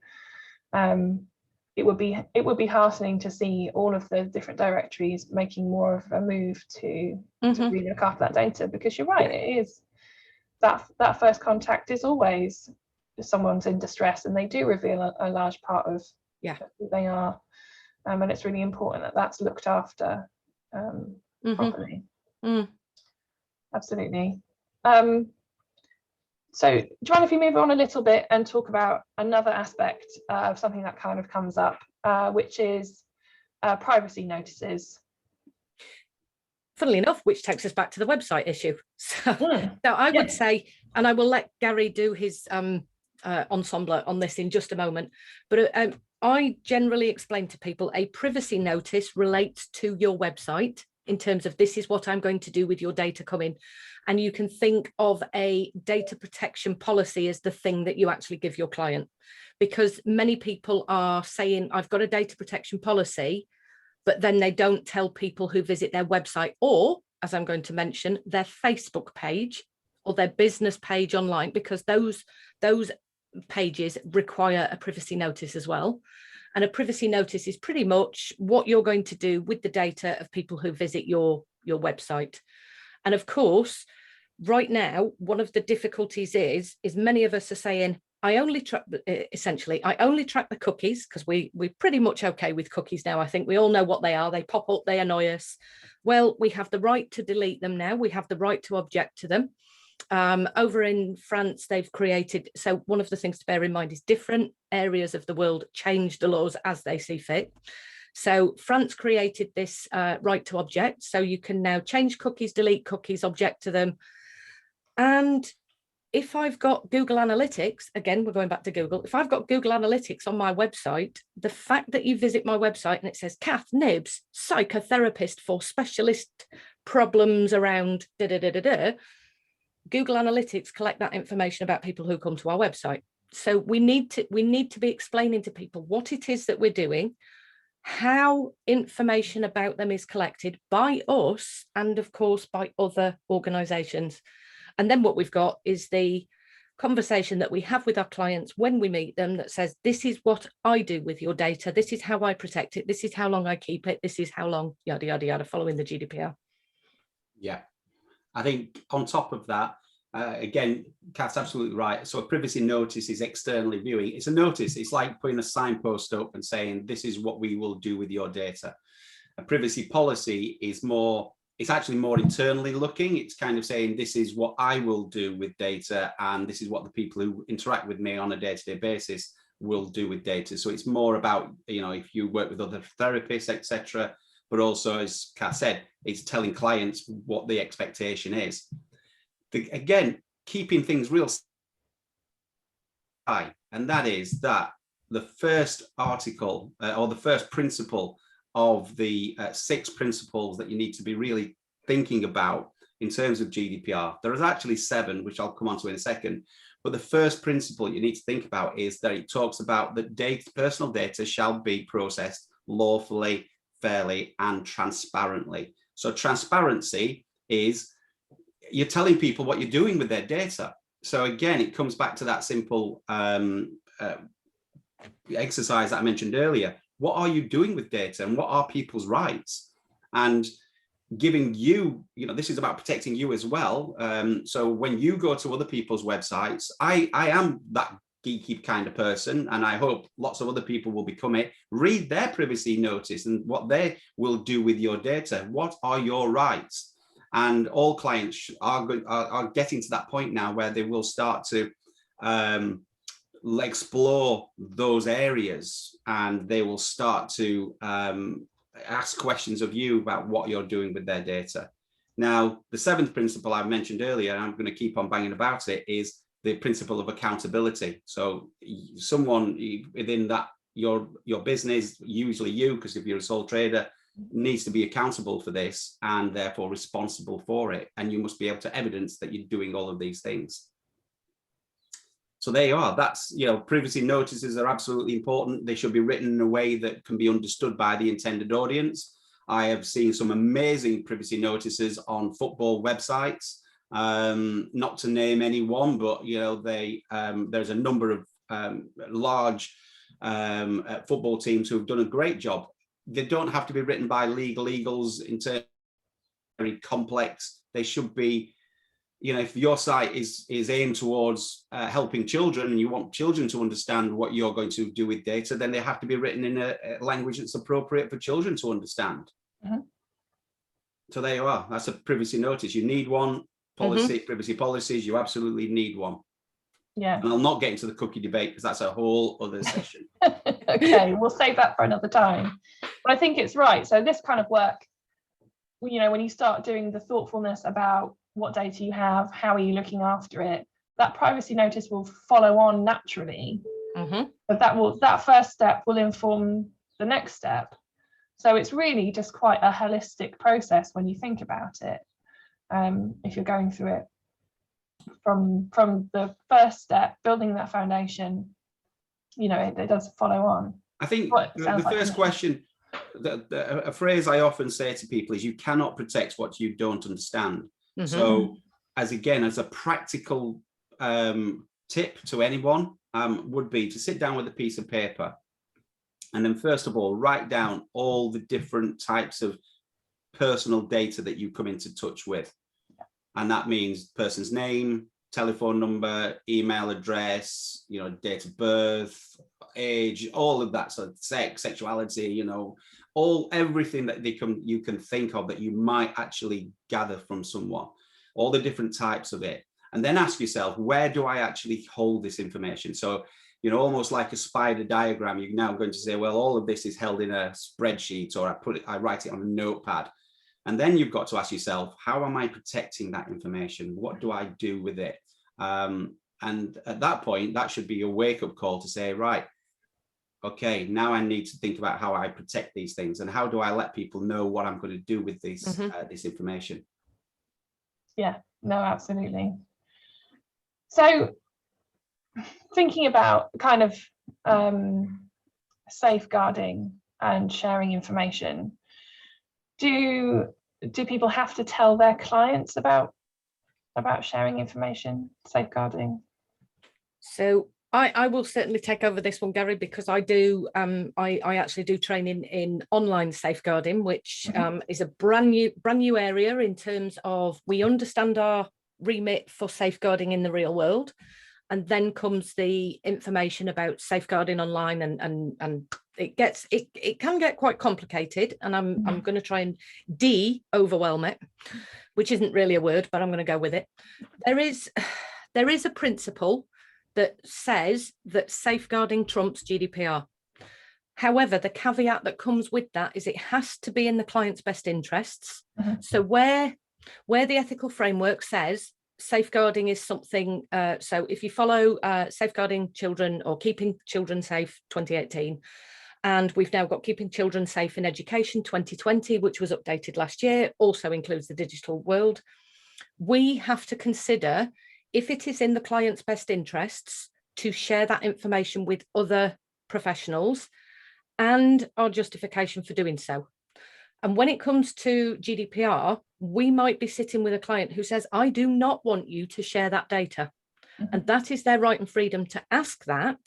it would be heartening to see all of the different directories making more of a move to really look after that data, because you're right, it is that first contact is always someone's in distress, and they do reveal a large part of who they are, and it's really important that that's looked after properly. Absolutely. So do you mind if we move on a little bit and talk about another aspect of something that kind of comes up, which is privacy notices? Funnily enough, which takes us back to the website issue. So I would say, and I will let Gary do his ensemble on this in just a moment, but I generally explain to people a privacy notice relates to your website in terms of this is what I'm going to do with your data coming. And you can think of a data protection policy as the thing that you actually give your client, because many people are saying, I've got a data protection policy, but then they don't tell people who visit their website, or, as I'm going to mention, their Facebook page or their business page online, because those pages require a privacy notice as well. And a privacy notice is pretty much what you're going to do with the data of people who visit your website. And of course, right now, one of the difficulties is many of us are saying, I only track the cookies, because we're pretty much okay with cookies now. I think we all know what they are. They pop up, they annoy us. Well, we have the right to delete them now. We have the right to object to them. Over in France, they've created, so one of the things to bear in mind is different areas of the world change the laws as they see fit. So France created this right to object. So you can now change cookies, delete cookies, object to them. And if I've got Google Analytics, again, we're going back to Google. If I've got Google Analytics on my website, the fact that you visit my website and it says Kath Nibbs, psychotherapist for specialist problems around Google Analytics collect that information about people who come to our website. So we need to be explaining to people what it is that we're doing, how information about them is collected by us and of course by other organizations. And then what we've got is the conversation that we have with our clients when we meet them that says, this is what I do with your data. This is how I protect it. This is how long I keep it. This is how long, yada, yada, yada, following the GDPR. Yeah, I think on top of that, again, Kat's absolutely right. So a privacy notice is externally viewing. It's a notice. It's like putting a signpost up and saying, this is what we will do with your data. A privacy policy is more, it's actually more internally looking. It's kind of saying, this is what I will do with data, and this is what the people who interact with me on a day-to-day basis will do with data. So it's more about, you know, if you work with other therapists, etc., but also, as Kat said, it's telling clients what the expectation is. Again, keeping things real high, and that is that the first article or the first principle of the 6 principles that you need to be really thinking about in terms of GDPR. There is actually 7, which I'll come on to in a second. But the first principle you need to think about is that it talks about that data, personal data shall be processed lawfully, fairly, and transparently. So transparency is you're telling people what you're doing with their data. So again, it comes back to that simple exercise that I mentioned earlier. What are you doing with data, and what are people's rights? And giving you, you know, this is about protecting you as well. So when you go to other people's websites, I am that geeky kind of person, and I hope lots of other people will become it. Read their privacy notice and what they will do with your data. What are your rights? And all clients are getting to that point now where they will start to explore those areas, and they will start to ask questions of you about what you're doing with their data. Now, the 7th principle I mentioned earlier, and I'm going to keep on banging about it, is the principle of accountability. So someone within that, your business, usually you, because if you're a sole trader, needs to be accountable for this and therefore responsible for it. And you must be able to evidence that you're doing all of these things. So there you are. That's, you know, privacy notices are absolutely important. They should be written in a way that can be understood by the intended audience. I have seen some amazing privacy notices on football websites, not to name any one, but there's a number of large football teams who have done a great job. They don't have to be written by legal eagles in terms of very complex. They should be, if your site is aimed towards helping children and you want children to understand what you're going to do with data, then they have to be written in a language that's appropriate for children to understand. Mm-hmm. So there you are. That's a privacy notice. You need one. Policy, mm-hmm. Privacy policies, you absolutely need one. Yeah. And I'll not get into the cookie debate because that's a whole other session. Okay, we'll save that for another time. But I think it's right. So this kind of work, when you start doing the thoughtfulness about what data you have, how are you looking after it, that privacy notice will follow on naturally. Mm-hmm. But that first step will inform the next step. So it's really just quite a holistic process when you think about it. If you're going through it from the first step, building that foundation, it does follow on. I think the first question, a phrase I often say to people is, you cannot protect what you don't understand. Mm-hmm. So as a practical tip to anyone would be to sit down with a piece of paper and then first of all write down all the different types of personal data that you come into touch with. And that means person's name, telephone number, email address, date of birth, age, all of that, so sex, sexuality, everything that you can think of that you might actually gather from someone, all the different types of it. And then ask yourself, where do I actually hold this information? So, almost like a spider diagram, you're now going to say, well, all of this is held in a spreadsheet, or I write it on a notepad. And then you've got to ask yourself, how am I protecting that information? What do I do with it? And at that point, that should be a wake-up call to say, right, okay, now I need to think about how I protect these things and how do I let people know what I'm going to do with this, mm-hmm. This information. Yeah, no, absolutely. So thinking about kind of safeguarding and sharing information, do people have to tell their clients about sharing information, safeguarding? So I will certainly take over this one, Gary, because I do I actually do training in online safeguarding, which mm-hmm. Is a brand new area in terms of we understand our remit for safeguarding in the real world, and then comes the information about safeguarding online, and it can get quite complicated, and I'm going to try and de-overwhelm it, which isn't really a word, but I'm going to go with it. There is a principle that says that safeguarding trumps GDPR. However, the caveat that comes with that is it has to be in the client's best interests. Mm-hmm. So where the ethical framework says safeguarding is something, so if you follow Safeguarding Children or Keeping Children Safe 2018, and we've now got Keeping Children Safe in Education 2020, which was updated last year, also includes the digital world, we have to consider if it is in the client's best interests to share that information with other professionals and our justification for doing so. And when it comes to GDPR, we might be sitting with a client who says, I do not want you to share that data. Mm-hmm. And that is their right and freedom to ask that.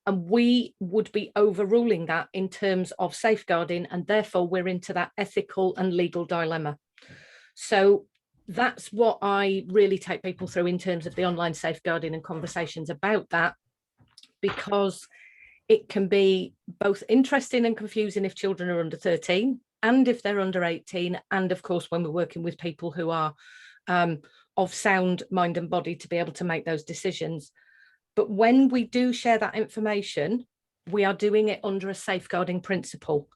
And we would be overruling that in terms of safeguarding. And therefore, we're into that ethical and legal dilemma. So that's what I really take people through in terms of the online safeguarding and conversations about that, because it can be both interesting and confusing if children are under 13 and if they're under 18. And of course, when we're working with people who are of sound mind and body to be able to make those decisions. But when we do share that information, we are doing it under a safeguarding principle.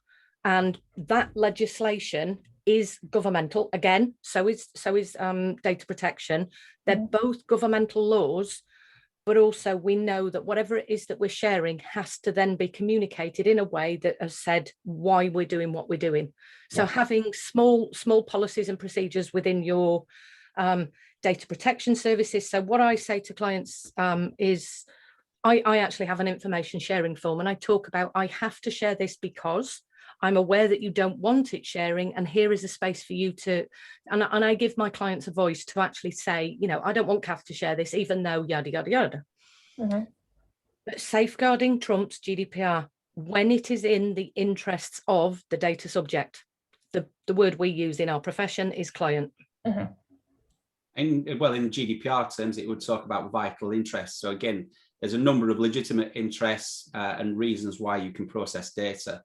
And that legislation is governmental. Again, so is data protection. They're both governmental laws, but also we know that whatever it is that we're sharing has to then be communicated in a way that has said why we're doing what we're doing. So having small policies and procedures within your data protection services. So what I say to clients is I actually have an information sharing form, and I talk about I have to share this because I'm aware that you don't want it sharing, and here is a space for you to, and I give my clients a voice to actually say, you know, I don't want Kath to share this, even though yada, yada, yada. Mm-hmm. But safeguarding trumps GDPR when it is in the interests of the data subject. The word we use in our profession is client. Mm-hmm. Well, in GDPR terms, it would talk about vital interests. So again, there's a number of legitimate interests and reasons why you can process data.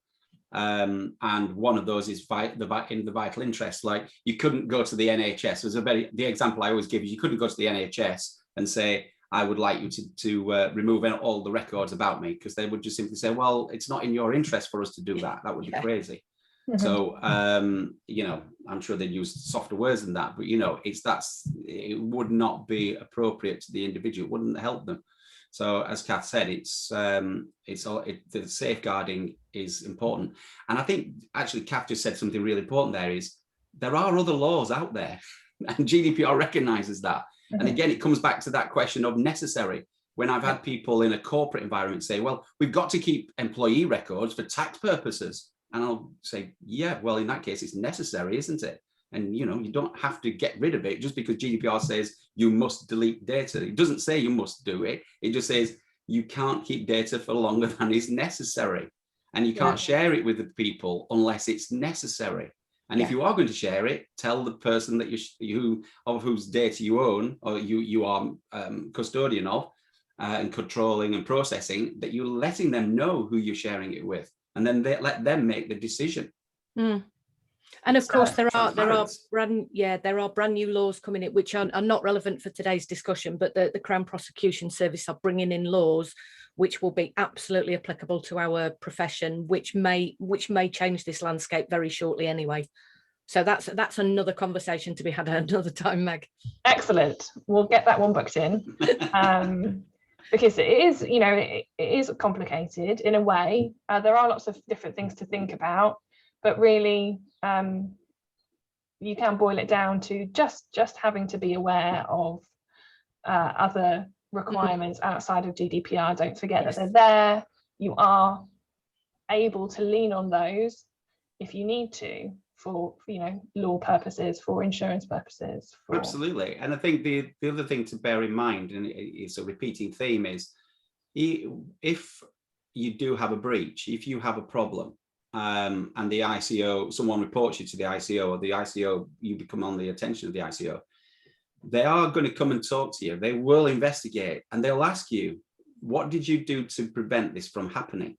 And one of those is in the vital interest. Like, you couldn't go to the NHS. The example I always give is, you couldn't go to the NHS and say, I would like you to remove all the records about me, because they would just simply say, well, it's not in your interest for us to do that. That would be crazy. Mm-hmm. So, you know, I'm sure they'd use softer words than that, but, you know, it would not be appropriate to the individual. It wouldn't help them. So, as Kath said, the safeguarding is important. And I think actually Kath just said something really important there, is there are other laws out there, and GDPR recognizes that. Mm-hmm. And again, it comes back to that question of necessary. When I've had people in a corporate environment say, well, we've got to keep employee records for tax purposes. And I'll say, yeah, well, in that case, it's necessary, isn't it? And, you know, you don't have to get rid of it just because GDPR says you must delete data. It doesn't say you must do it. It just says you can't keep data for longer than is necessary. And you can't share it with the people unless it's necessary. And if you are going to share it, tell the person that whose data you own, or you are custodian of, and controlling and processing, that you're letting them know who you're sharing it with. And then they let them make the decision. Mm. And of course, there are brand new laws coming in, which are not relevant for today's discussion, but the Crown Prosecution Service are bringing in laws which will be absolutely applicable to our profession, which may change this landscape very shortly anyway. So that's another conversation to be had another time, Meg. Excellent. We'll get that one booked in. Because it is, you know, it is complicated in a way. There are lots of different things to think about, but really, you can boil it down to just having to be aware of other requirements outside of GDPR. Don't forget that they're there. You are able to lean on those if you need to, for, you know, law purposes, for insurance purposes. Absolutely. And I think the other thing to bear in mind, and it's a repeating theme, is if you do have a breach, if you have a problem, and the ICO, someone reports you to the ICO, or the ICO, you become on the attention of the ICO, they are going to come and talk to you. They will investigate, and they'll ask you, what did you do to prevent this from happening?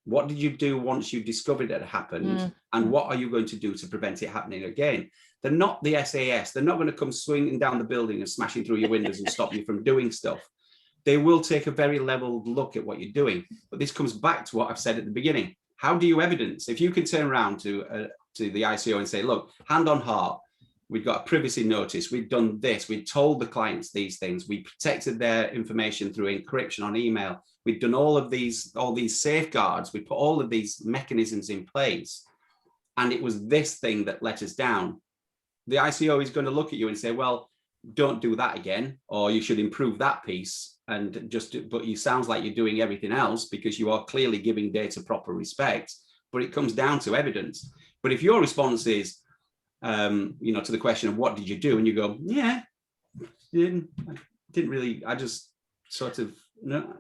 What did you do once you discovered it happened? And what are you going to do to prevent it happening again? They're not the SAS. They're not going to come swinging down the building and smashing through your windows and stop you from doing stuff. They will take a very leveled look at what you're doing. But this comes back to what I've said at the beginning. How do you evidence? If you can turn around to the ICO and say, look, hand on heart, we've got a privacy notice, we've done this, we told the clients these things, we protected their information through encryption on email, we've done all these safeguards, we put all of these mechanisms in place, and it was this thing that let us down. The ICO is going to look at you and say, well, don't do that again, or you should improve that piece, but you sounds like you're doing everything else because you are clearly giving data proper respect. But it comes down to evidence. But if your response is, you know, to the question of what did you do, and you go, yeah, didn't really, I just sort of, no,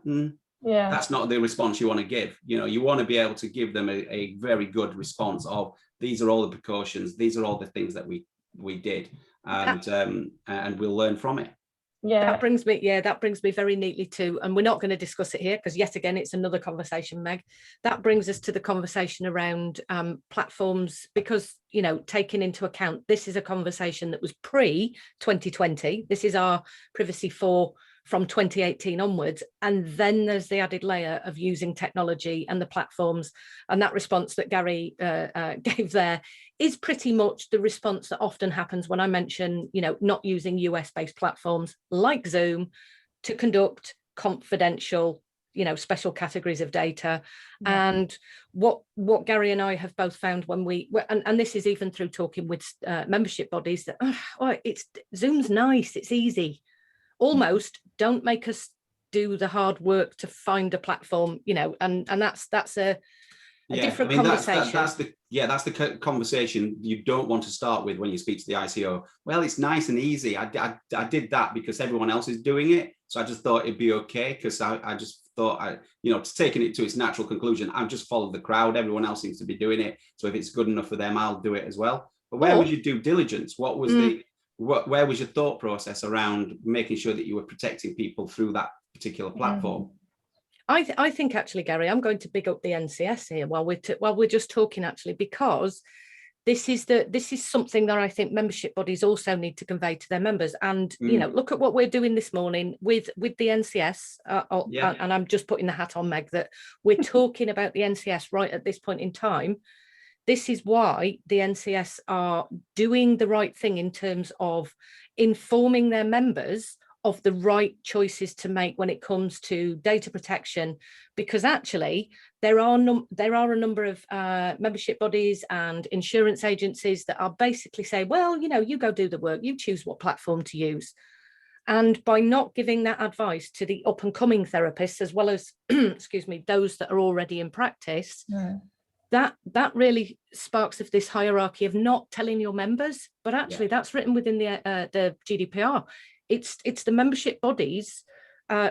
that's not the response you want to give. You know, you want to be able to give them a very good response of, these are all the precautions, these are all the things that we did, and we'll learn from it. That brings me very neatly to, and we're not going to discuss it here because yet again it's another conversation, Meg. That brings us to the conversation around platforms, because, you know, taking into account this is a conversation that was pre-2020. This is our Privacy4 from 2018 onwards, and then there's the added layer of using technology and the platforms, and that response that Gary gave there is pretty much the response that often happens when I mention, you know, not using US-based platforms like Zoom to conduct confidential, you know, special categories of data. And what Gary and I have both found when and this is even through talking with membership bodies, that it's Zoom's nice, it's easy. Almost don't make us do the hard work to find a platform, you know, and that's a a different conversation. That's the conversation you don't want to start with when you speak to the ICO. Well, it's nice and easy. I did that because everyone else is doing it, so I just thought it'd be okay, because I just thought, taking it to its natural conclusion, I've just followed the crowd. Everyone else seems to be doing it, so if it's good enough for them, I'll do it as well. But where was your due diligence? What was where was your thought process around making sure that you were protecting people through that particular platform? I think actually, Gary, I'm going to big up the NCS here while we're just talking, actually, because this is something that I think membership bodies also need to convey to their members. And look at what we're doing this morning with the NCS. And I'm just putting the hat on, Meg, that we're talking about the NCS right at this point in time. This is why the NCS are doing the right thing in terms of informing their members of the right choices to make when it comes to data protection, because actually there are a number of membership bodies and insurance agencies that are basically say, well, you go do the work, you choose what platform to use. And by not giving that advice to the up and coming therapists, as well as excuse me, those that are already in practice, that really sparks of this hierarchy of not telling your members. But actually that's written within the GDPR. It's the membership bodies'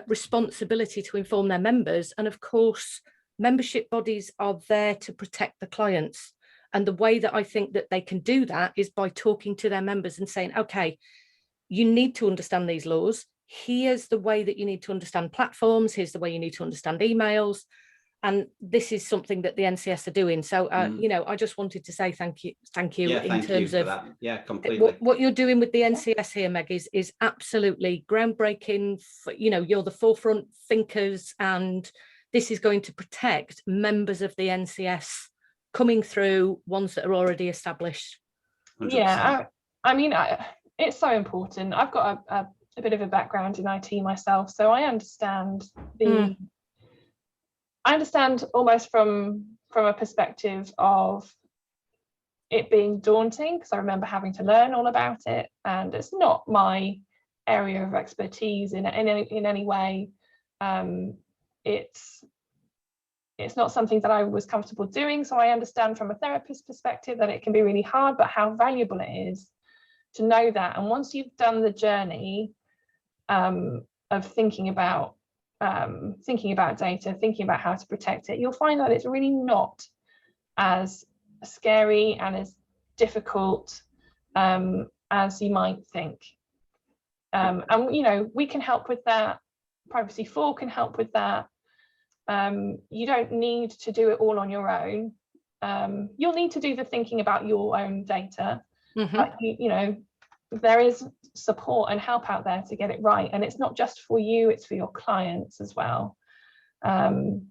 responsibility to inform their members. And of course, membership bodies are there to protect the clients. And the way that I think that they can do that is by talking to their members and saying, okay, you need to understand these laws. Here's the way that you need to understand platforms. Here's the way you need to understand emails. And this is something that the NCS are doing. So, I just wanted to say thank you in terms of that. Yeah, completely. What you're doing with the NCS here, Meg, is absolutely groundbreaking. You're the forefront thinkers, and this is going to protect members of the NCS coming through, ones that are already established. 100%. Yeah, I mean, it's so important. I've got a bit of a background in IT myself, so I understand I understand almost from a perspective of it being daunting, because I remember having to learn all about it, and it's not my area of expertise in any way. It's not something that I was comfortable doing, so I understand from a therapist perspective that it can be really hard, but how valuable it is to know that. And once you've done the journey of thinking about data, thinking about how to protect it, you'll find that it's really not as scary and as difficult as you might think. And we can help with that. Privacy4 can help with that. You don't need to do it all on your own. You'll need to do the thinking about your own data, but there is support and help out there to get it right, and it's not just for you, it's for your clients as well. And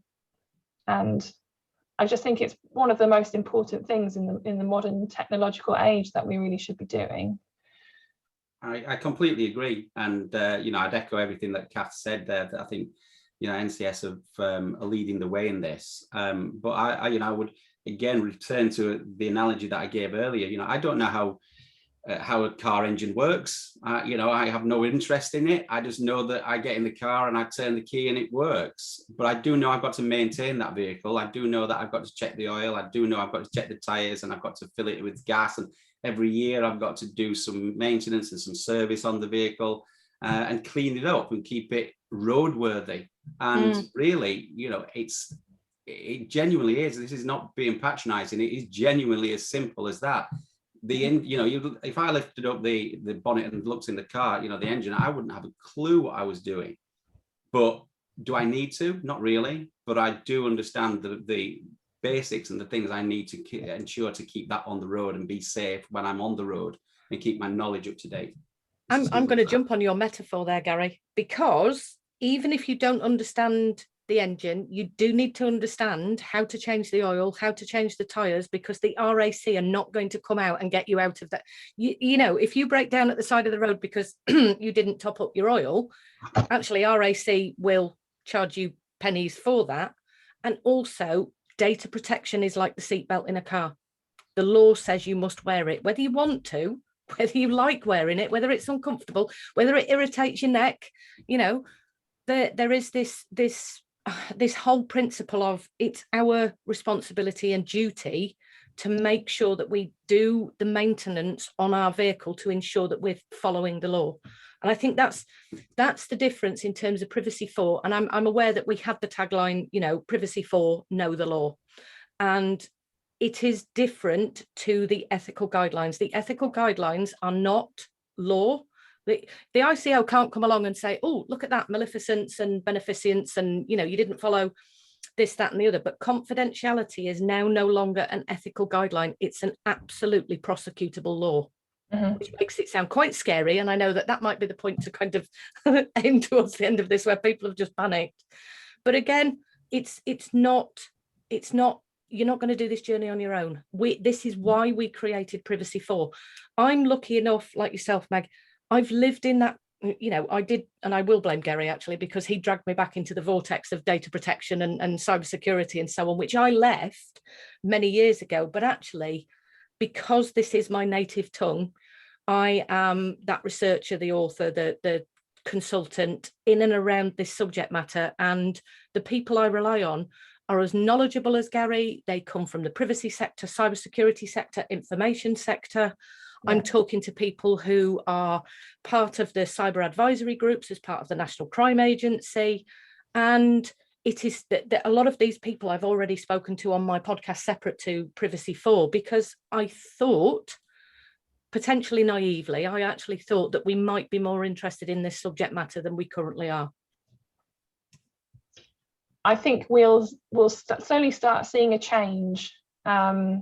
I just think it's one of the most important things in the modern technological age that we really should be doing. I completely agree, and I'd echo everything that Kath said there. That I think NCS are leading the way in this. But I would again return to the analogy that I gave earlier. I don't know how a car engine works. I have no interest in it. I just know that I get in the car and I turn the key and it works. But I do know I've got to maintain that vehicle. I do know that I've got to check the oil. I do know I've got to check the tires, and I've got to fill it with gas. And every year I've got to do some maintenance and some service on the vehicle and clean it up and keep it roadworthy. And really, it genuinely is. This is not being patronizing. It is genuinely as simple as that. If I lifted up the bonnet and looked in the car, the engine, I wouldn't have a clue what I was doing. But do I need to? Not really. But I do understand the basics and the things I need to ensure to keep that on the road and be safe when I'm on the road and keep my knowledge up to date. I'm going to jump on your metaphor there, Gary, because even if you don't understand the engine, you do need to understand how to change the oil, how to change the tires, because the RAC are not going to come out and get you out of that. If you break down at the side of the road because you didn't top up your oil, actually RAC will charge you pennies for that. And also, data protection is like the seatbelt in a car. The law says you must wear it, whether you want to, whether you like wearing it, whether it's uncomfortable, whether it irritates your neck. There is this this whole principle of it's our responsibility and duty to make sure that we do the maintenance on our vehicle to ensure that we're following the law. And I think that's the difference in terms of Privacy4. And I'm aware that we have the tagline, you know, Privacy4, know the law. And it is different to the ethical guidelines. The ethical guidelines are not law. The ICO can't come along and say, oh, look at that, maleficence and beneficence, and, you know, you didn't follow this, that, and the other. But confidentiality is now no longer an ethical guideline. It's an absolutely prosecutable law, which makes it sound quite scary. And I know that that might be the point to kind of aim towards the end of this, where people have just panicked. But again, it's not, you're not going to do this journey on your own. This is why we created Privacy4. I'm lucky enough, like yourself, Meg, I've lived in that, you know, I did, and I will blame Gary actually, because he dragged me back into the vortex of data protection and cybersecurity and so on, which I left many years ago. But actually, because this is my native tongue, I am that researcher, the author, the consultant in and around this subject matter. And the people I rely on are as knowledgeable as Gary. They come from the privacy sector, cybersecurity sector, information sector. Yeah. I'm talking to people who are part of the cyber advisory groups as part of the National Crime Agency. And it is that a lot of these people I've already spoken to on my podcast separate to Privacy4, because I thought, potentially naively, I actually thought that we might be more interested in this subject matter than we currently are. I think we'll slowly start seeing a change. I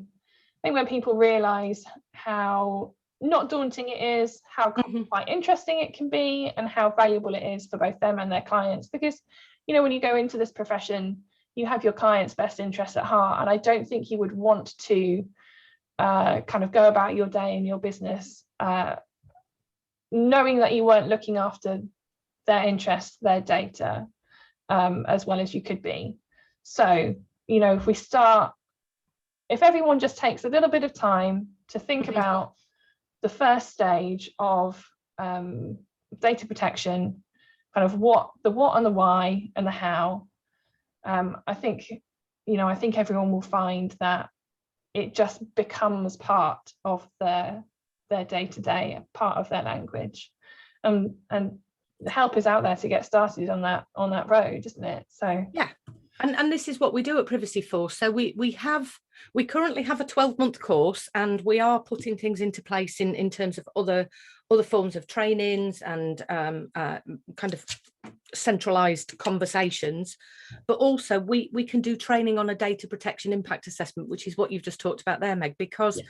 think when people realise how not daunting it is, how quite interesting it can be, and how valuable it is for both them and their clients. Because, you know, when you go into this profession, you have your client's best interests at heart. And I don't think you would want to kind of go about your day and your business knowing that you weren't looking after their interests, their data, as well as you could be. So, you know, if everyone just takes a little bit of time to think about the first stage of data protection, kind of the what and the why and the how, I think everyone will find that it just becomes part of their day-to-day, part of their language, and the help is out there to get started on that road, isn't it? So yeah. And this is what we do at Privacy4. So we currently have a 12-month course, and we are putting things into place in terms of other forms of trainings and kind of centralized conversations. But also we can do training on a data protection impact assessment, which is what you've just talked about there, Meg, because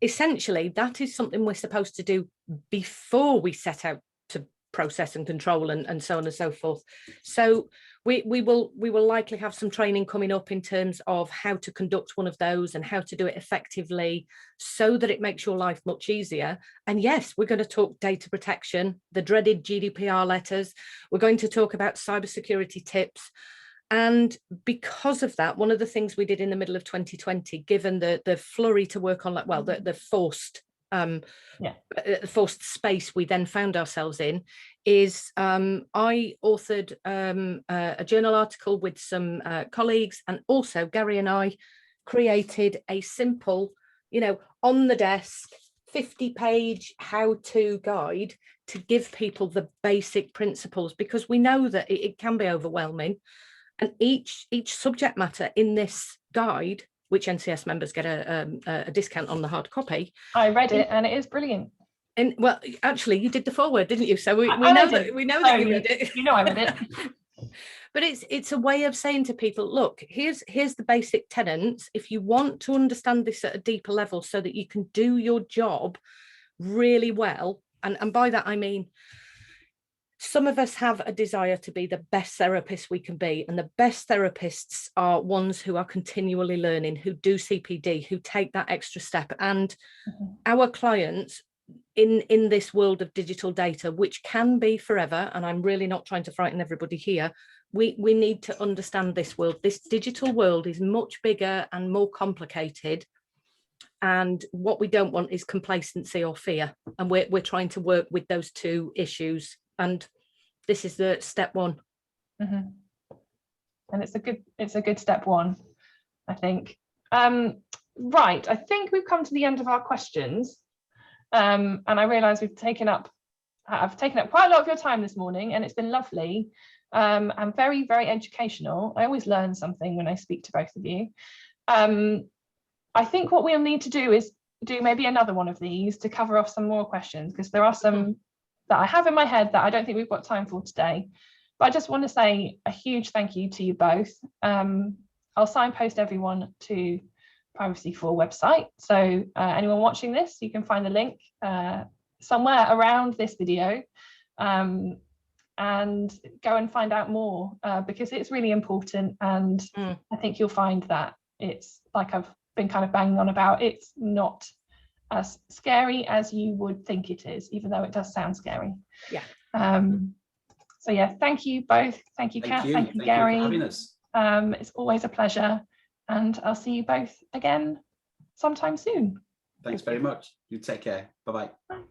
essentially that is something we're supposed to do before we set out to process and control and so on and so forth. So we will likely have some training coming up in terms of how to conduct one of those and how to do it effectively so that it makes your life much easier. And yes, we're going to talk data protection, the dreaded GDPR letters. We're going to talk about cybersecurity tips. And because of that, one of the things we did in the middle of 2020, given the flurry to work on, like, well, the forced space we then found ourselves in, is I authored a journal article with some colleagues, and also Gary and I created a simple, you know, on the desk 50-page how-to guide to give people the basic principles, because we know that it can be overwhelming, and each subject matter in this guide, which NCS members get a discount on the hard copy. I read it and it is brilliant. And well, actually, you did the foreword, didn't you? So we know that you read it. You know I read it. But it's a way of saying to people, look, here's the basic tenets. If you want to understand this at a deeper level so that you can do your job really well, and by that I mean, some of us have a desire to be the best therapists we can be, and the best therapists are ones who are continually learning, who do CPD, who take that extra step. And our clients in this world of digital data, which can be forever, and I'm really not trying to frighten everybody here, we need to understand this world. This digital world is much bigger and more complicated, and what we don't want is complacency or fear, and we're trying to work with those two issues. And this is the step one. and it's a good step one, I think. Right, I think we've come to the end of our questions, and I realise I've taken up quite a lot of your time this morning, and it's been lovely and very, very educational. I always learn something when I speak to both of you. I think what we'll need to do is do maybe another one of these to cover off some more questions, because there are some that I have in my head that I don't think we've got time for today. But I just want to say a huge thank you to you both. I'll signpost everyone to Privacy4 website. So anyone watching this, you can find the link somewhere around this video, and go and find out more, because it's really important. And I think you'll find that it's, like I've been kind of banging on about, it's not as scary as you would think it is, even though it does sound scary. Yeah. So yeah, thank you both. Thank you, Kath. Thank you, Gary. You for having us. It's always a pleasure, and I'll see you both again sometime soon. Thanks very much. You take care. Bye-bye. Bye.